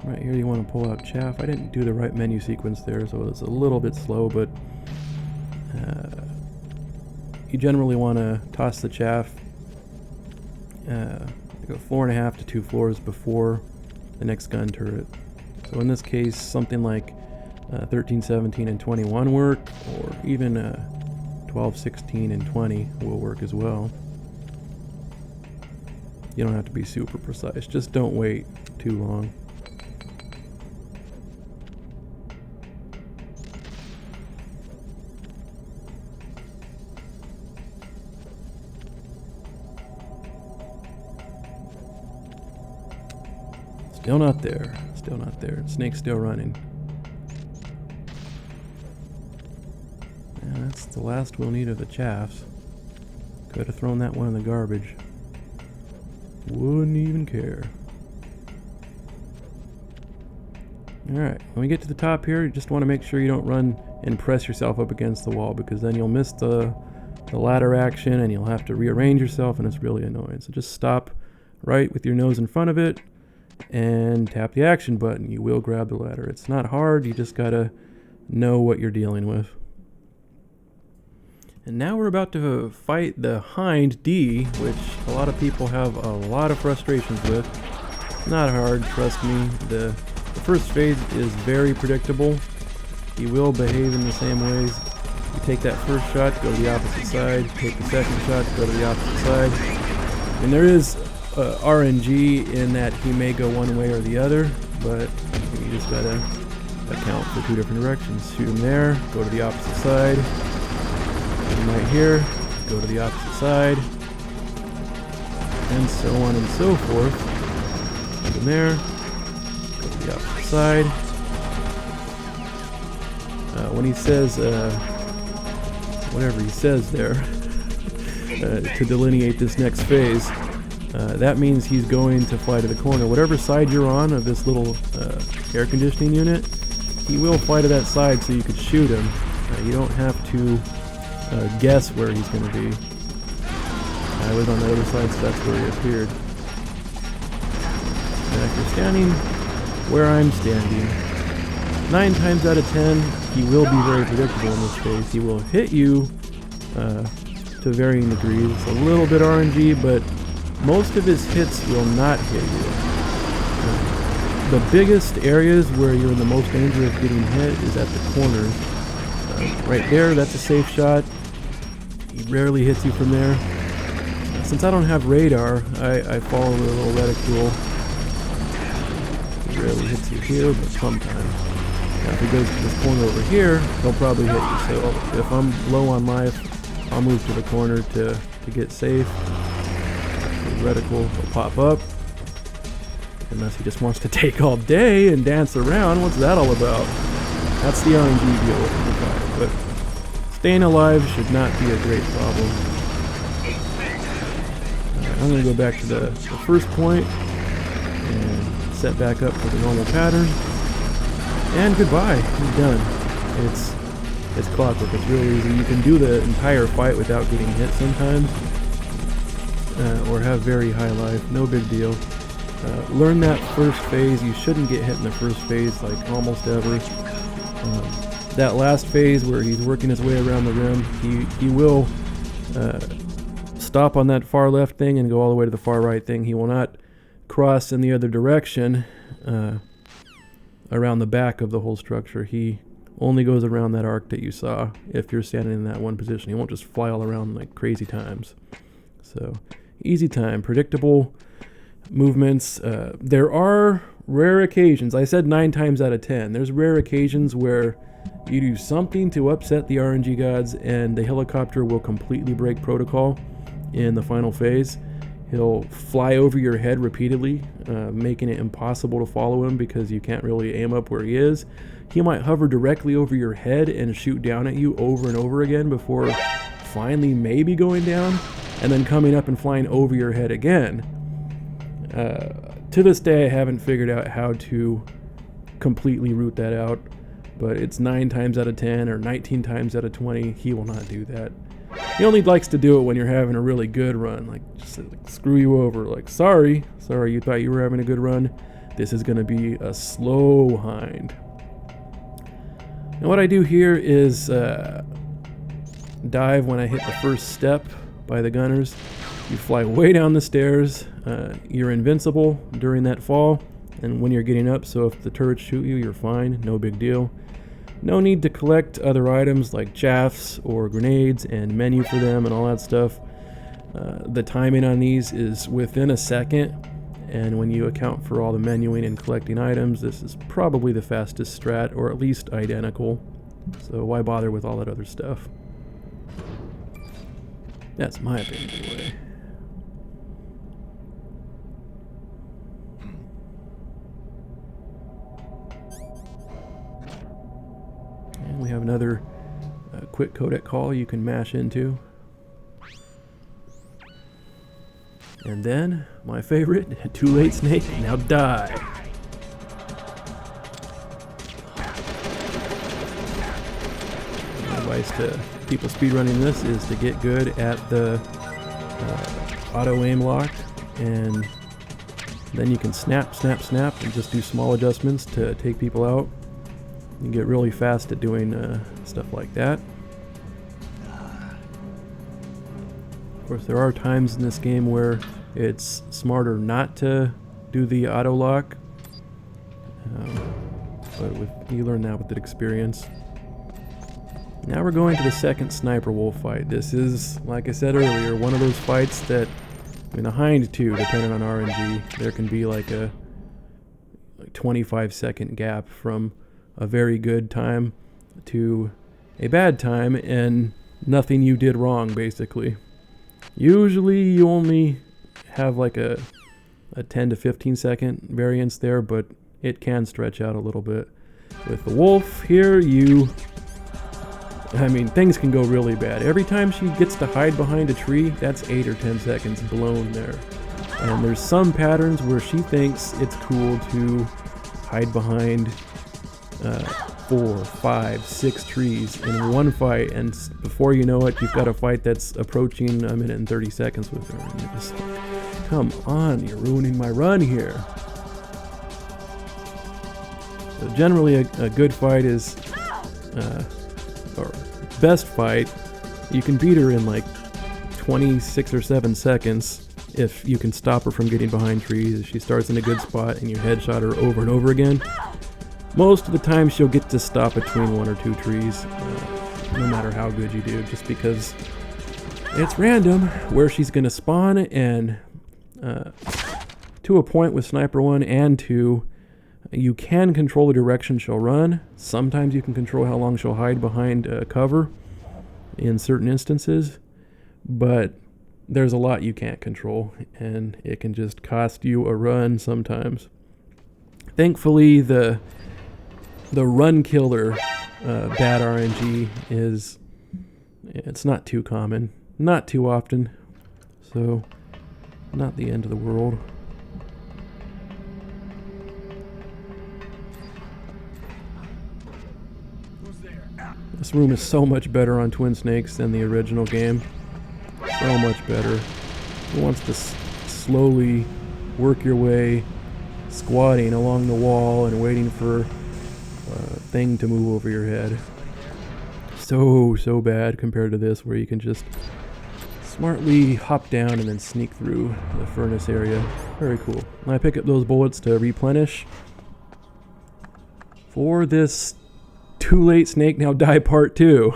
Right here you want to pull out chaff. I didn't do the right menu sequence there, so it's a little bit slow, but you generally want to toss the chaff go 4.5 to 2 floors before the next gun turret. So in this case, something like 13, 17, and 21 work, or even 12, 16, and 20 will work as well. You don't have to be super precise, just don't wait too long. Still not there. Still not there. Snake's still running. And that's the last we'll need of the chaffs. Could have thrown that one in the garbage. Wouldn't even care. Alright, when we get to the top here, you just want to make sure you don't run and press yourself up against the wall, because then you'll miss the ladder action and you'll have to rearrange yourself, and it's really annoying. So just stop right with your nose in front of it and tap the action button. You will grab the ladder. It's not hard, you just gotta know what you're dealing with. And now we're about to fight the Hind D, which a lot of people have a lot of frustrations with. Not hard, trust me. The first phase is very predictable. He will behave in the same ways. You take that first shot, go to the opposite side. Take the second shot, go to the opposite side. And there is RNG in that he may go one way or the other, but you just gotta account for 2 different directions. Shoot him there, go to the opposite side. Shoot him right here, go to the opposite side, and so on and so forth. Shoot him there, go to the opposite side. When he says whatever he says there to delineate this next phase, that means he's going to fly to the corner. Whatever side you're on of this little air conditioning unit, he will fly to that side so you could shoot him. You don't have to guess where he's going to be. I was on the other side, so that's where he appeared. And if you're standing where I'm standing, 9 times out of 10, he will be very predictable in this phase. He will hit you to varying degrees. It's a little bit RNG, but most of his hits will not hit you. The biggest areas where you're in the most danger of getting hit is at the corners. Right there, that's a safe shot. He rarely hits you from there. Since I don't have radar, I follow the little reticule. He rarely hits you here, but sometimes. Now if he goes to this corner over here, he'll probably hit you. So if I'm low on life, I'll move to the corner to get safe. Reticle will pop up, unless he just wants to take all day and dance around. What's that all about? That's the RNG deal with the fire, but staying alive should not be a great problem. I'm going to go back to the first point and set back up for the normal pattern, and goodbye, he's done. It's clockwork, it's real easy. You can do the entire fight without getting hit sometimes, or have very high life, no big deal. Learn that first phase. You shouldn't get hit in the first phase, like almost ever. That last phase where he's working his way around the rim, he will stop on that far left thing and go all the way to the far right thing. He will not cross in the other direction around the back of the whole structure. He only goes around that arc that you saw if you're standing in that one position. He won't just fly all around like crazy times. So easy time, predictable movements. There are rare occasions. I said 9 times out of 10. There's rare occasions where you do something to upset the RNG gods and the helicopter will completely break protocol in the final phase. He'll fly over your head repeatedly, making it impossible to follow him because you can't really aim up where he is. He might hover directly over your head and shoot down at you over and over again before finally maybe going down and then coming up and flying over your head again. To this day, I haven't figured out how to completely root that out, but it's 9 times out of 10 or 19 times out of 20, he will not do that. He only likes to do it when you're having a really good run, like just like, screw you over, like sorry, you thought you were having a good run, this is going to be a slow hind. And what I do here is dive when I hit the first step by the gunners. You fly way down the stairs, you're invincible during that fall, and when you're getting up, so if the turrets shoot you, you're fine, no big deal. No need to collect other items like chaffs or grenades and menu for them and all that stuff. The timing on these is within a second, and when you account for all the menuing and collecting items, this is probably the fastest strat, or at least identical. So why bother with all that other stuff? That's my opinion anyway. And we have another quick codec call you can mash into. And then, my favorite, too late snake, now die. My advice to people speedrunning this is to get good at the auto aim lock, and then you can snap, snap, snap, and just do small adjustments to take people out. You can get really fast at doing stuff like that. Of course, there are times in this game where it's smarter not to do the auto lock, but you learn that with the experience. Now we're going to the second sniper wolf fight. This is, like I said earlier, one of those fights that, in a Hind 2, depending on RNG, there can be like a 25-second gap from a very good time to a bad time, and nothing you did wrong, basically. Usually you only have like a 10 to 15 second variance there, but it can stretch out a little bit. With the wolf here, things can go really bad. Every time she gets to hide behind a tree, that's 8 or 10 seconds blown there. And there's some patterns where she thinks it's cool to hide behind 4, 5, 6 trees in one fight, and before you know it, you've got a fight that's approaching 1 minute and 30 seconds with her, and you're just like, come on, you're ruining my run here. So generally a good fight is, or best fight, you can beat her in like 26 or 7 seconds if you can stop her from getting behind trees, if she starts in a good spot and you headshot her over and over again. Most of the time she'll get to stop between 1 or 2 trees, no matter how good you do, just because it's random where she's going to spawn, and to a point with Sniper 1 and 2, you can control the direction she'll run. Sometimes you can control how long she'll hide behind cover in certain instances, but there's a lot you can't control, and it can just cost you a run sometimes. Thankfully, the run killer bad RNG it's not too common, not too often, so not the end of the world. This room is so much better on Twin Snakes than the original game. So much better. Who wants to slowly work your way squatting along the wall and waiting for a thing to move over your head? So bad compared to this, where you can just smartly hop down and then sneak through the furnace area. Very cool. And I pick up those bullets to replenish for this Too Late Snake Now Die Part 2.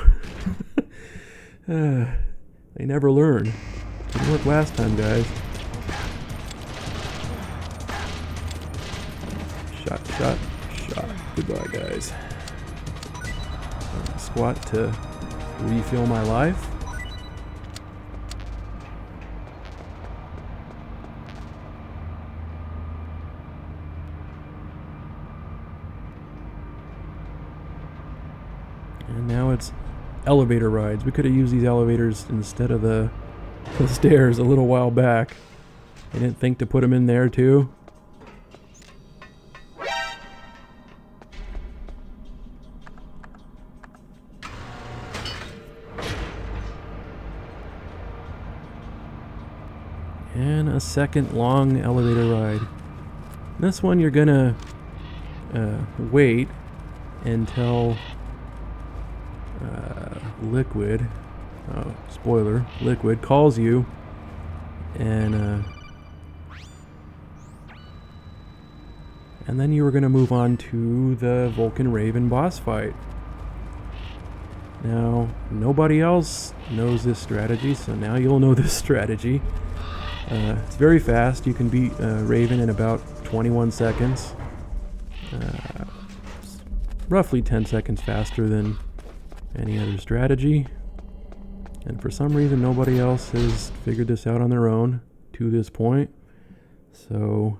They never learn. Didn't work last time, guys. Shot. Goodbye, guys. Squat to refill my life. And now it's elevator rides. We could have used these elevators instead of the stairs a little while back. I didn't think to put them in there too. And a second long elevator ride. This one you're gonna wait until Liquid, spoiler, Liquid calls you, and then you were gonna move on to the Vulcan Raven boss fight. Now, nobody else knows this strategy, so now you'll know this strategy. It's very fast. You can beat Raven in about 21 seconds. Roughly 10 seconds faster than any other strategy. And for some reason, nobody else has figured this out on their own to this point. So,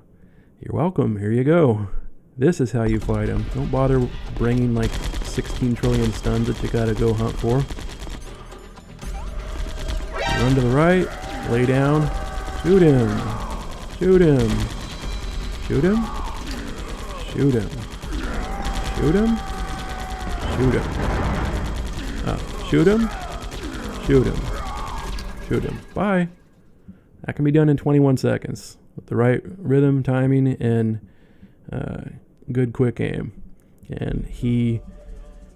you're welcome. Here you go. This is how you fight him. Don't bother bringing like 16 trillion stuns that you gotta go hunt for. Run to the right, lay down. Shoot him! Shoot him! Shoot him! Shoot him! Shoot him! Shoot him! Oh, shoot him! Shoot him! Shoot him! Bye! That can be done in 21 seconds with the right rhythm, timing, and good quick aim. And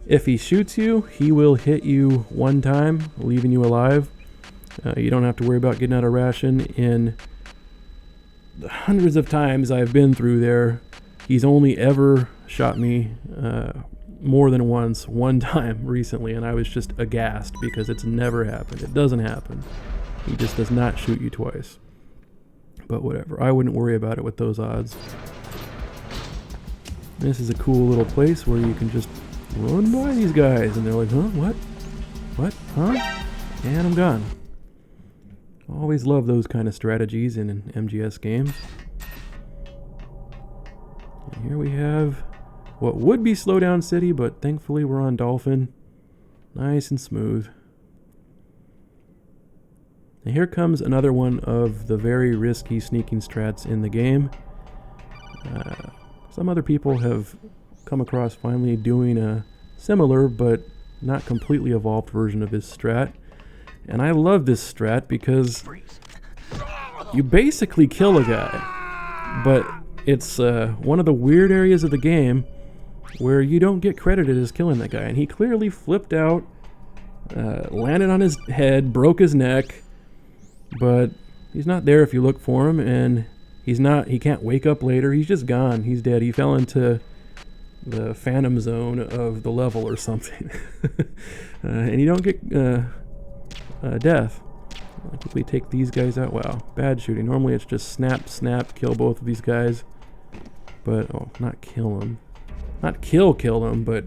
if he shoots you, he will hit you one time, leaving you alive. You don't have to worry about getting out of ration. In the hundreds of times I've been through there, he's only ever shot me more than once, one time recently, and I was just aghast because it's never happened. It doesn't happen. He just does not shoot you twice. But whatever, I wouldn't worry about it with those odds. This is a cool little place where you can just run by these guys, and they're like, huh, what? What? Huh? And I'm gone. Always love those kind of strategies in MGS games. And here we have what would be Slowdown City, but thankfully we're on Dolphin. Nice and smooth. And here comes another one of the very risky sneaking strats in the game. Some other people have come across finally doing a similar but not completely evolved version of this strat. And I love this strat because you basically kill a guy, but it's one of the weird areas of the game where you don't get credited as killing that guy. And he clearly flipped out, landed on his head, broke his neck, but he's not there if you look for him, and he can't wake up later. He's just gone. He's dead. He fell into the phantom zone of the level or something. And you don't get death. I'll quickly take these guys out. Wow, bad shooting. Normally it's just snap, kill both of these guys. But, oh, not kill them. Not kill them, but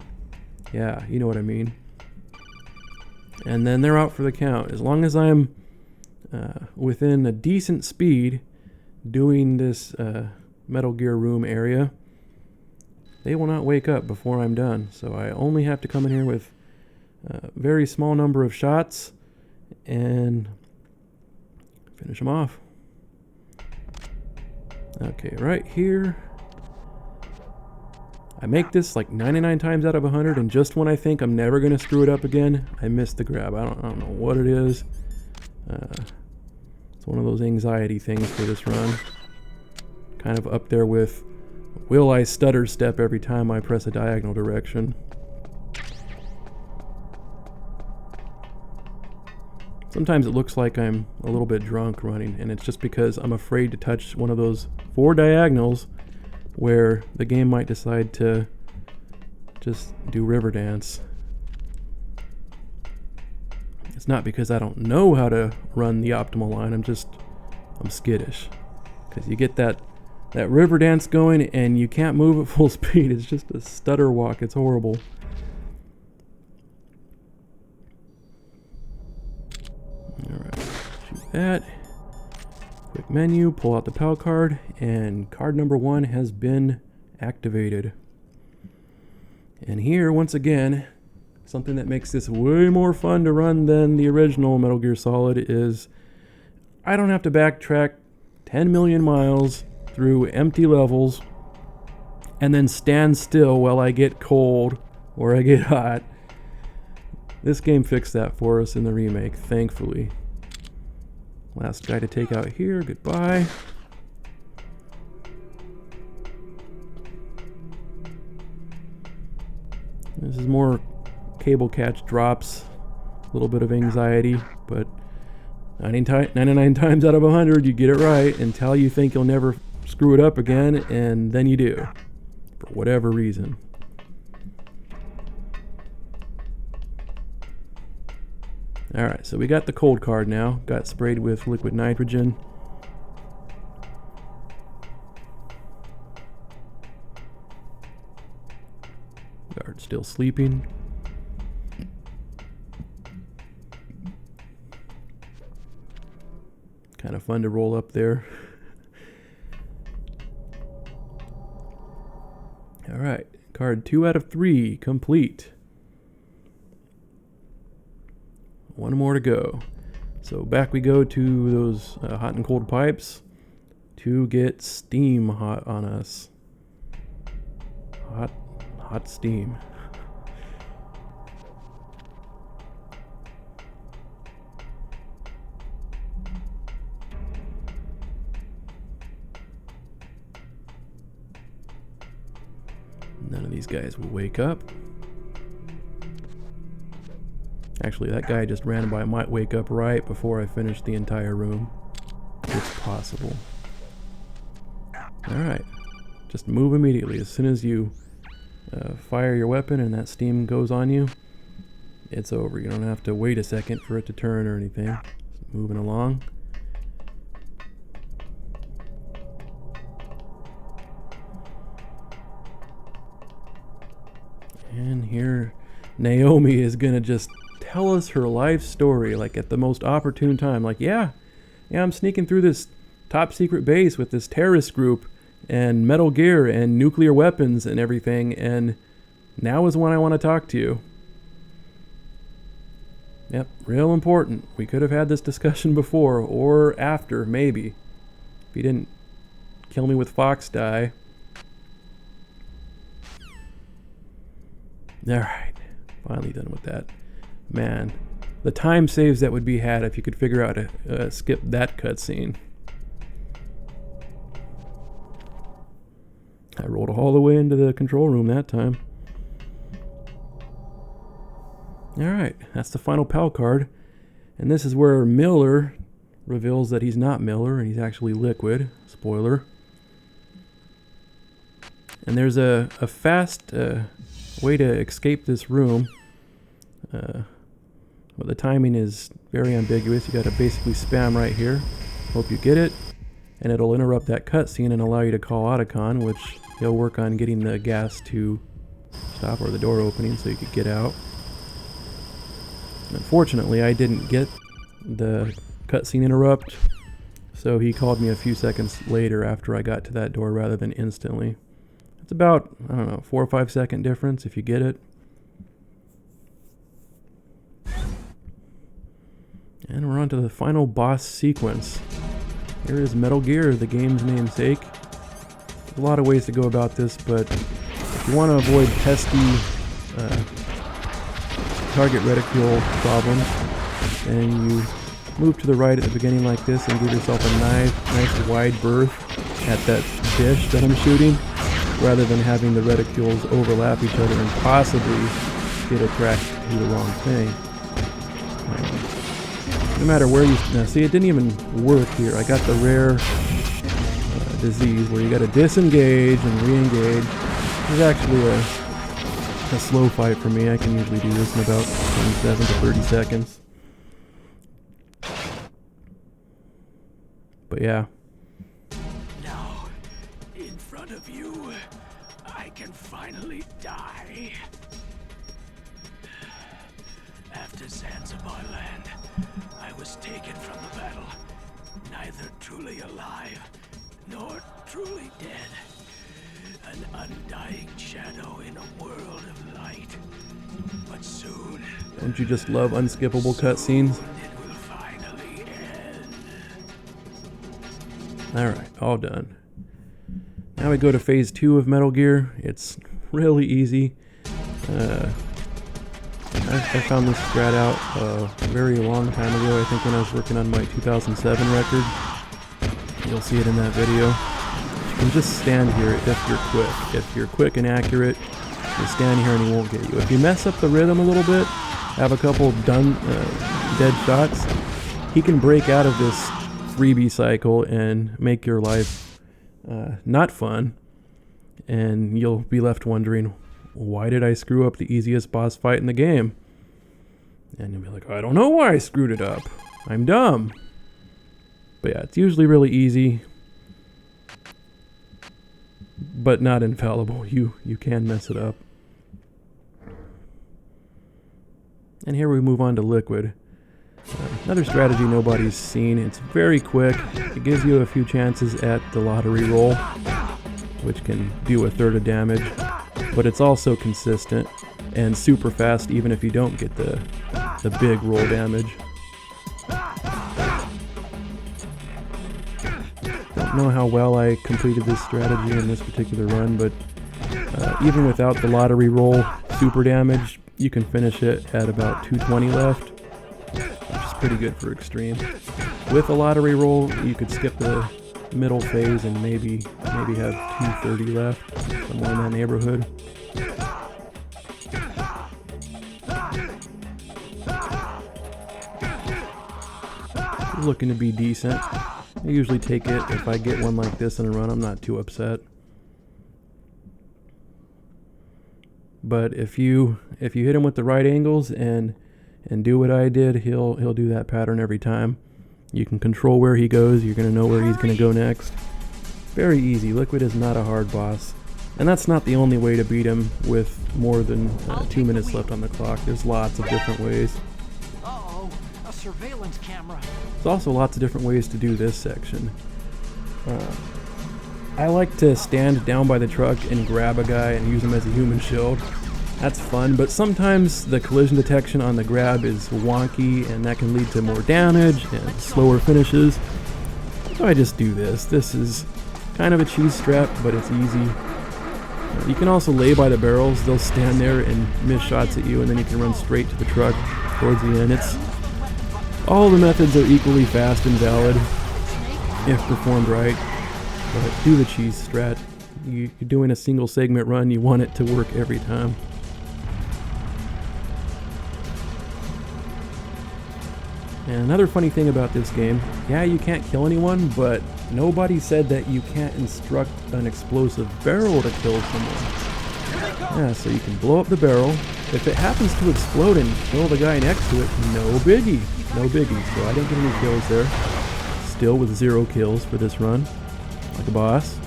yeah, you know what I mean. And then they're out for the count. As long as I'm within a decent speed doing this Metal Gear room area, they will not wake up before I'm done. So I only have to come in here with a very small number of shots and finish them off. Okay, right here, I make this like 99 times out of 100, and just when I think I'm never going to screw it up again, I miss the grab. I don't know what it is. It's one of those anxiety things for this run. Kind of up there with, will I stutter step every time I press a diagonal direction? Sometimes it looks like I'm a little bit drunk running, and it's just because I'm afraid to touch one of those 4 diagonals where the game might decide to just do river dance. It's not because I don't know how to run the optimal line, I'm skittish. Because you get that river dance going and you can't move at full speed. It's just a stutter walk. It's horrible. Alright, shoot that. Quick menu, pull out the PAL card, and card number 1 has been activated. And here, once again, something that makes this way more fun to run than the original Metal Gear Solid is I don't have to backtrack 10 million miles through empty levels and then stand still while I get cold or I get hot. This game fixed that for us in the remake, thankfully. Last guy to take out here, goodbye. This is more cable catch drops, a little bit of anxiety, but 99 times out of 100 you get it right until you think you'll never screw it up again, and then you do, for whatever reason. Alright, so we got the cold card now. Got sprayed with liquid nitrogen. Guard still sleeping. Kind of fun to roll up there. Alright, card 2 out of 3 complete. One more to go. So back we go to those hot and cold pipes to get steam hot on us. Hot steam. None of these guys will wake up. Actually, that guy just ran by might wake up right before I finish the entire room. It's possible. Alright. Just move immediately. As soon as you fire your weapon and that steam goes on you, it's over. You don't have to wait a second for it to turn or anything. Just moving along. And here Naomi is gonna just tell us her life story, like at the most opportune time. Like, yeah, I'm sneaking through this top secret base with this terrorist group and Metal Gear and nuclear weapons and everything, and now is when I want to talk to you. Yep, real important. We could have had this discussion before or after, maybe. If you didn't kill me with Fox Die. Alright, finally done with that. Man, the time saves that would be had if you could figure out to skip that cutscene. I rolled all the way into the control room that time. Alright, that's the final PAL card. And this is where Miller reveals that he's not Miller and he's actually Liquid. Spoiler. And there's a fast way to escape this room. Well, the timing is very ambiguous. You gotta basically spam right here. Hope you get it. And it'll interrupt that cutscene and allow you to call Otacon, which he'll work on getting the gas to stop or the door opening so you could get out. Unfortunately, I didn't get the cutscene interrupt, so he called me a few seconds later after I got to that door rather than instantly. It's about, I don't know, 4 or 5 second difference if you get it. And we're on to the final boss sequence. Here is Metal Gear, the game's namesake. There's a lot of ways to go about this, but If you want to avoid pesky target reticule problems, and you move to the right at the beginning like this and give yourself a nice wide berth at that dish that I'm shooting, rather than having the reticules overlap each other and possibly get attracted to the wrong thing. No matter where you... Now see, it didn't even work here. I got the rare disease where you got to disengage and re-engage. This is actually a slow fight for me. I can usually do this in about 27 to 30 seconds. But yeah. Now, in front of you, I can finally die. After Zanzibar land, I was taken from the battle, neither truly alive nor truly dead. An undying shadow in a world of light. But soon... Don't you just love unskippable cutscenes? It will finally end. Alright, all done. Now we go to phase 2 of Metal Gear. It's really easy. I found this strat out a very long time ago, I think when I was working on my 2007 record. You'll see it in that video. You can just stand here if you're quick. If you're quick and accurate, you stand here and he won't get you. If you mess up the rhythm a little bit, have a couple dead shots, he can break out of this freebie cycle and make your life not fun, and you'll be left wondering, why did I screw up the easiest boss fight in the game? And you'll be like, I don't know why I screwed it up. I'm dumb. But yeah, it's usually really easy, but not infallible. You can mess it up. And here we move on to Liquid. Another strategy nobody's seen. It's very quick. It gives you a few chances at the lottery roll, which can do a third of damage, but it's also consistent and super fast even if you don't get the big roll damage. Don't know how well I completed this strategy in this particular run, but even without the lottery roll super damage, you can finish it at about 220 left, which is pretty good for extreme. With a lottery roll, you could skip the middle phase and maybe have 230 left, somewhere in that neighborhood. Looking to be decent. I usually take it if I get one like this in a run. I'm not too upset. But if you hit him with the right angles and do what I did, he'll do that pattern every time. You can control where he goes. You're gonna know where he's gonna go next. Very easy. Liquid is not a hard boss, and that's not the only way to beat him with more than 2 minutes left on the clock. There's lots of different ways. Uh-oh, a surveillance camera. There's also lots of different ways to do this section. I like to stand down by the truck and grab a guy and use him as a human shield. That's fun, but sometimes the collision detection on the grab is wonky, and that can lead to more damage and slower finishes. So I just do this. This is kind of a cheese strat, but it's easy. You can also lay by the barrels. They'll stand there and miss shots at you, and then you can run straight to the truck towards the end. All the methods are equally fast and valid if performed right, but do the cheese strat. You're doing a single segment run, you want it to work every time. And another funny thing about this game, yeah, you can't kill anyone, but nobody said that you can't instruct an explosive barrel to kill someone. Yeah, so you can blow up the barrel. If it happens to explode and kill the guy next to it, no biggie. No biggie. So I didn't get any kills there. Still with 0 kills for this run, like a boss.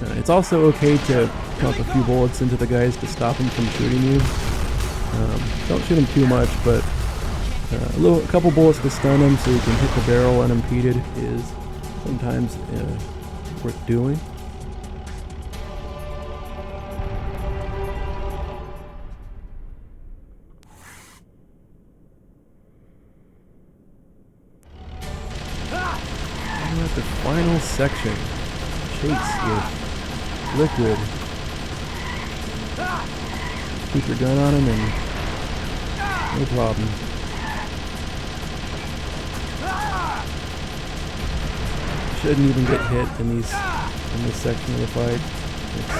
It's also okay to pump a few bullets into the guys to stop them from shooting you. Don't shoot them too much, but a couple bullets to stun them so you can hit the barrel unimpeded is sometimes worth doing. And at the final section, chase with liquid. Keep your gun on him and no problem. Shouldn't even get hit in this section of the fight. It's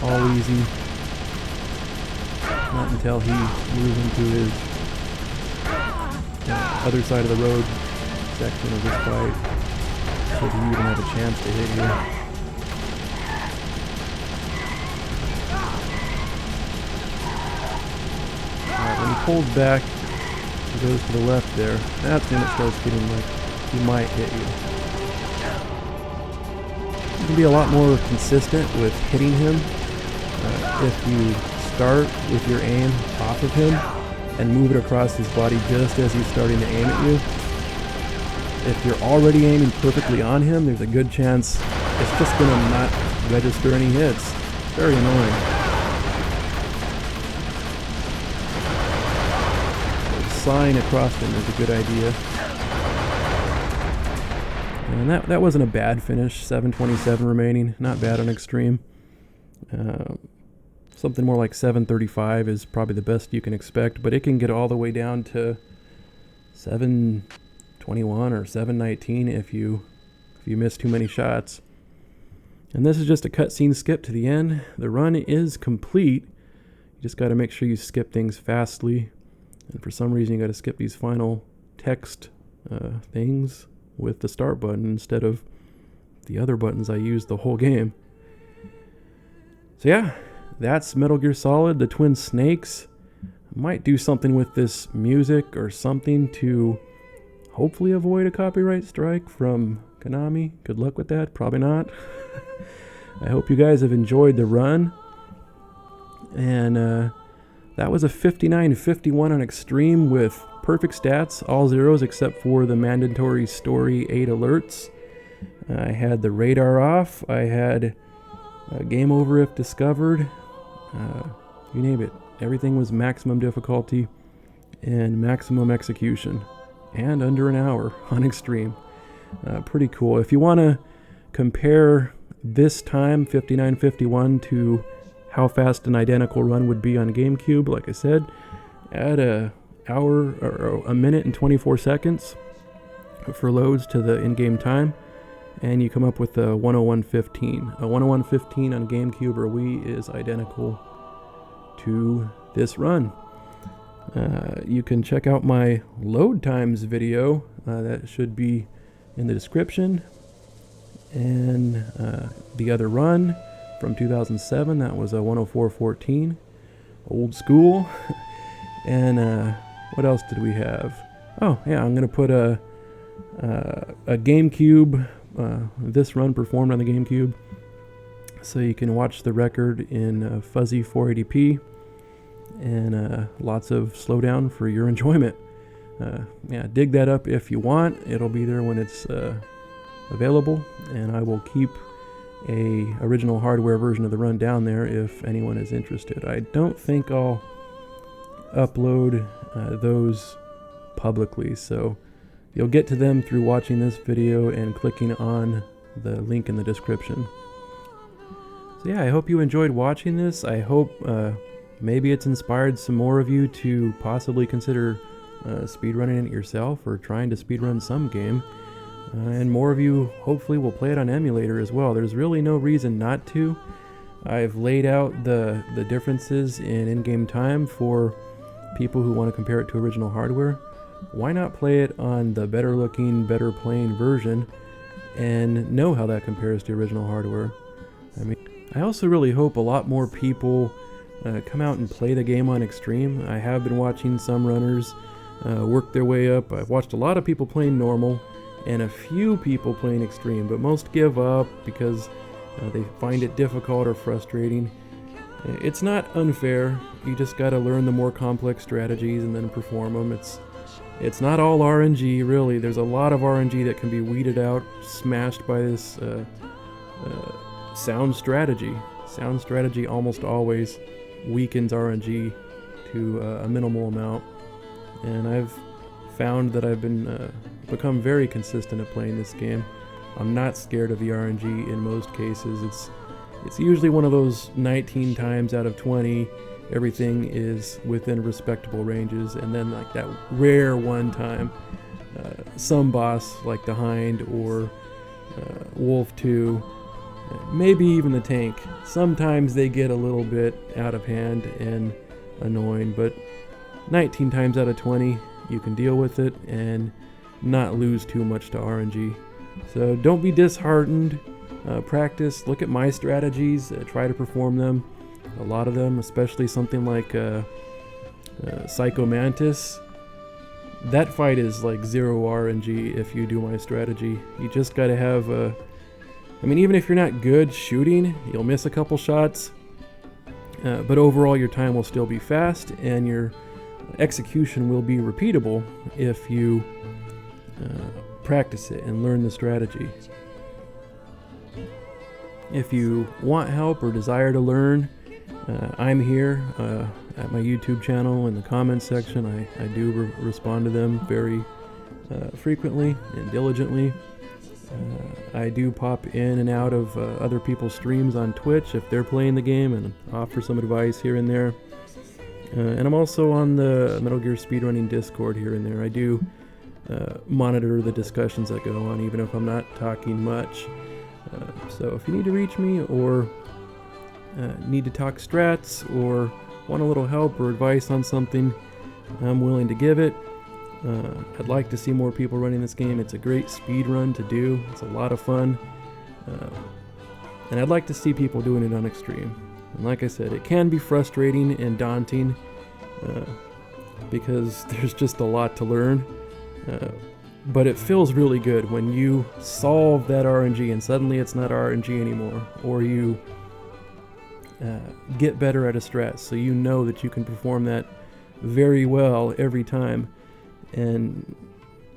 all easy. Not until he moves into his other side of the road section of this fight, so he even have a chance to hit you. Alright, when he pulls back, he goes to the left there. That's when it starts getting like he might hit you. You can be a lot more consistent with hitting him if you start with your aim off of him and move it across his body just as he's starting to aim at you. If you're already aiming perfectly on him, there's a good chance it's just going to not register any hits. Very annoying. Sign across him is a good idea. And that wasn't a bad finish. 727 remaining. Not bad on extreme. Something more like 735 is probably the best you can expect, but it can get all the way down to 721 or 719 if you miss too many shots. And this is just a cutscene skip to the end. The run is complete. You just got to make sure you skip things fastly. And for some reason you got to skip these final text things with the start button instead of the other buttons I used the whole game. So yeah, that's Metal Gear Solid, the Twin Snakes. I might do something with this music or something to hopefully avoid a copyright strike from Konami. Good luck with that. Probably not. I hope you guys have enjoyed the run. And that was a 59-51 on extreme with perfect stats, all zeros except for the mandatory story 8 alerts. I had the radar off. I had game over if discovered. You name it. Everything was maximum difficulty and maximum execution. And under an hour on extreme. Pretty cool. If you want to compare this time, 59-51, to how fast an identical run would be on GameCube, like I said, add a hour or a minute and 24 seconds for loads to the in-game time, and you come up with a 101.15. A 101.15 on GameCube or Wii is identical to this run. You can check out my load times video. That should be in the description. And the other run from 2007, that was a 104.14. Old school. And what else did we have? Oh, yeah, I'm going to put a GameCube, this run performed on the GameCube. So you can watch the record in fuzzy 480p. And lots of slowdown for your enjoyment. Yeah, dig that up if you want. It'll be there when it's available, and I will keep a original hardware version of the run down there if anyone is interested. I don't think I'll upload those publicly, so you'll get to them through watching this video and clicking on the link in the description. So yeah, I hope you enjoyed watching this. I hope maybe it's inspired some more of you to possibly consider speedrunning it yourself or trying to speedrun some game. And more of you hopefully will play it on emulator as well. There's really no reason not to. I've laid out the differences in-game time for people who want to compare it to original hardware. Why not play it on the better looking, better playing version and know how that compares to original hardware? I mean, I also really hope a lot more people come out and play the game on extreme. I have been watching some runners work their way up. I've watched a lot of people playing normal and a few people playing extreme, but most give up because they find it difficult or frustrating. It's not unfair. You just got to learn the more complex strategies and then perform them. It's not all RNG, really. There's a lot of RNG that can be weeded out, smashed by this sound strategy. Sound strategy almost always weakens RNG to a minimal amount, and I've found that I've been become very consistent at playing this game. I'm not scared of the RNG in most cases. It's usually one of those 19 times out of 20, everything is within respectable ranges, and then like that rare one time, some boss like the Hind or Wolf 2, maybe even the tank, sometimes they get a little bit out of hand and annoying, but 19 times out of 20 you can deal with it and not lose too much to RNG. So don't be disheartened. Practice, look at my strategies, try to perform them, a lot of them, especially something like Psycho Mantis. That fight is like 0 RNG if you do my strategy. You just gotta have I mean, even if you're not good shooting, you'll miss a couple shots, but overall your time will still be fast and your execution will be repeatable if you practice it and learn the strategy. If you want help or desire to learn, I'm here at my YouTube channel in the comments section. I do respond to them very frequently and diligently. I do pop in and out of other people's streams on Twitch if they're playing the game and offer some advice here and there. And I'm also on the Metal Gear Speedrunning Discord here and there. I do monitor the discussions that go on even if I'm not talking much. So if you need to reach me or need to talk strats or want a little help or advice on something, I'm willing to give it. I'd like to see more people running this game. It's a great speed run to do. It's a lot of fun. And I'd like to see people doing it on extreme. And like I said, it can be frustrating and daunting because there's just a lot to learn. But it feels really good when you solve that RNG and suddenly it's not RNG anymore, or you get better at a strat, so you know that you can perform that very well every time, and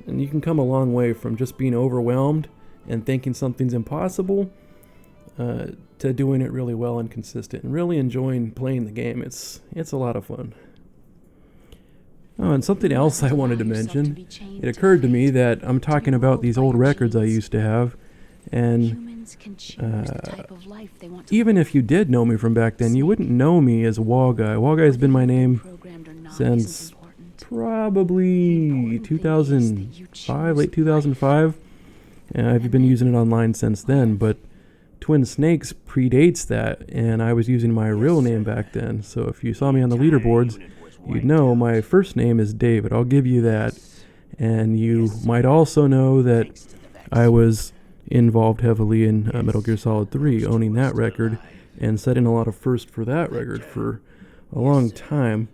you can come a long way from just being overwhelmed and thinking something's impossible to doing it really well and consistent and really enjoying playing the game. It's a lot of fun. Oh, and something else I wanted to mention. It occurred to me that I'm talking about these old records I used to have, and even if you did know me from back then, you wouldn't know me as Wallguy. Wallguy has been my name since probably 2005, late 2005. I've been using it online since then, but Twin Snakes predates that, and I was using my real name back then. So if you saw me on the leaderboards, you'd know my first name is David. I'll give you that. And you might also know that I was involved heavily in Metal Gear Solid 3, owning that record and setting a lot of firsts for that record for a long time.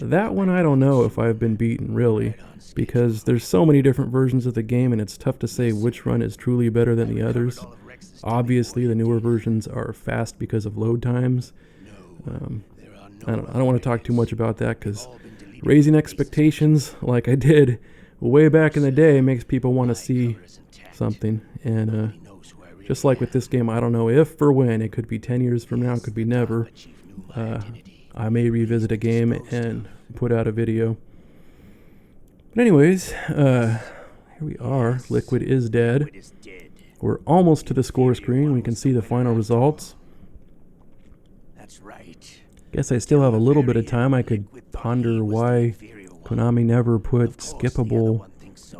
That one I don't know if I've been beaten, really, because there's so many different versions of the game and it's tough to say which run is truly better than the others. Obviously, the newer versions are fast because of load times. I don't want to talk too much about that because raising expectations like I did way back in the day makes people want to see something. And just like with this game, I don't know if or when. It could be 10 years from now, it could be never. I may revisit a game and put out a video. But anyways, here we are. Liquid is dead. We're almost to the score screen. We can see the final results. Guess I still have a little bit of time. I could ponder why Konami never put skippable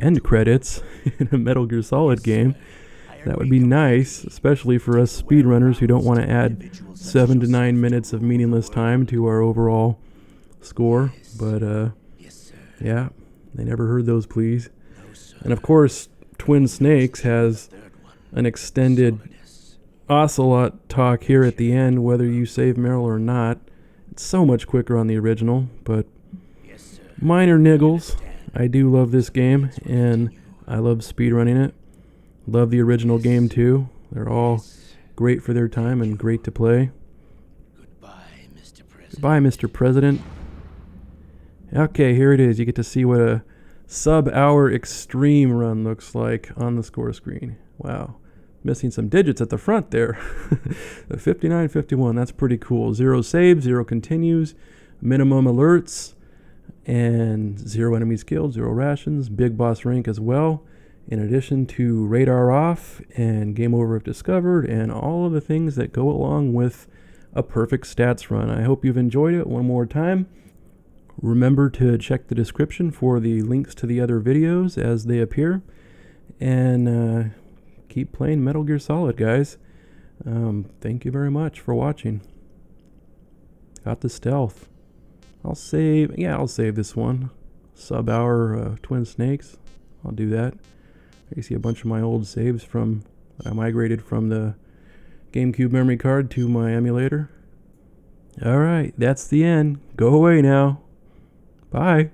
end credits in a Metal Gear Solid game. That would be nice, especially for us speedrunners who don't want to add 7 to 9 minutes of meaningless time to our overall score. But yeah, they never heard those pleas. And of course, Twin Snakes has an extended Ocelot talk here at the end, whether you save Meryl or not. It's so much quicker on the original, but minor niggles. I do love this game, and I love speedrunning it. Love the original game too. They're all great for their time and great to play. Goodbye, Mr. President. Okay, here it is. You get to see what a sub-hour extreme run looks like on the score screen. Wow. Missing some digits at the front there. The 59-51, that's pretty cool. 0 saves, 0 continues, minimum alerts, and 0 enemies killed, 0 rations, big boss rank as well. in addition to radar off and game over if discovered and all of the things that go along with a perfect stats run. I hope you've enjoyed it. One more time, remember to check the description for the links to the other videos as they appear, and keep playing Metal Gear Solid, guys. Thank you very much for watching. Got the stealth. I'll save this one. Sub-hour Twin Snakes. I'll do that. You see a bunch of my old saves from I migrated from the GameCube memory card to my emulator. Alright, that's the end. Go away now. Bye.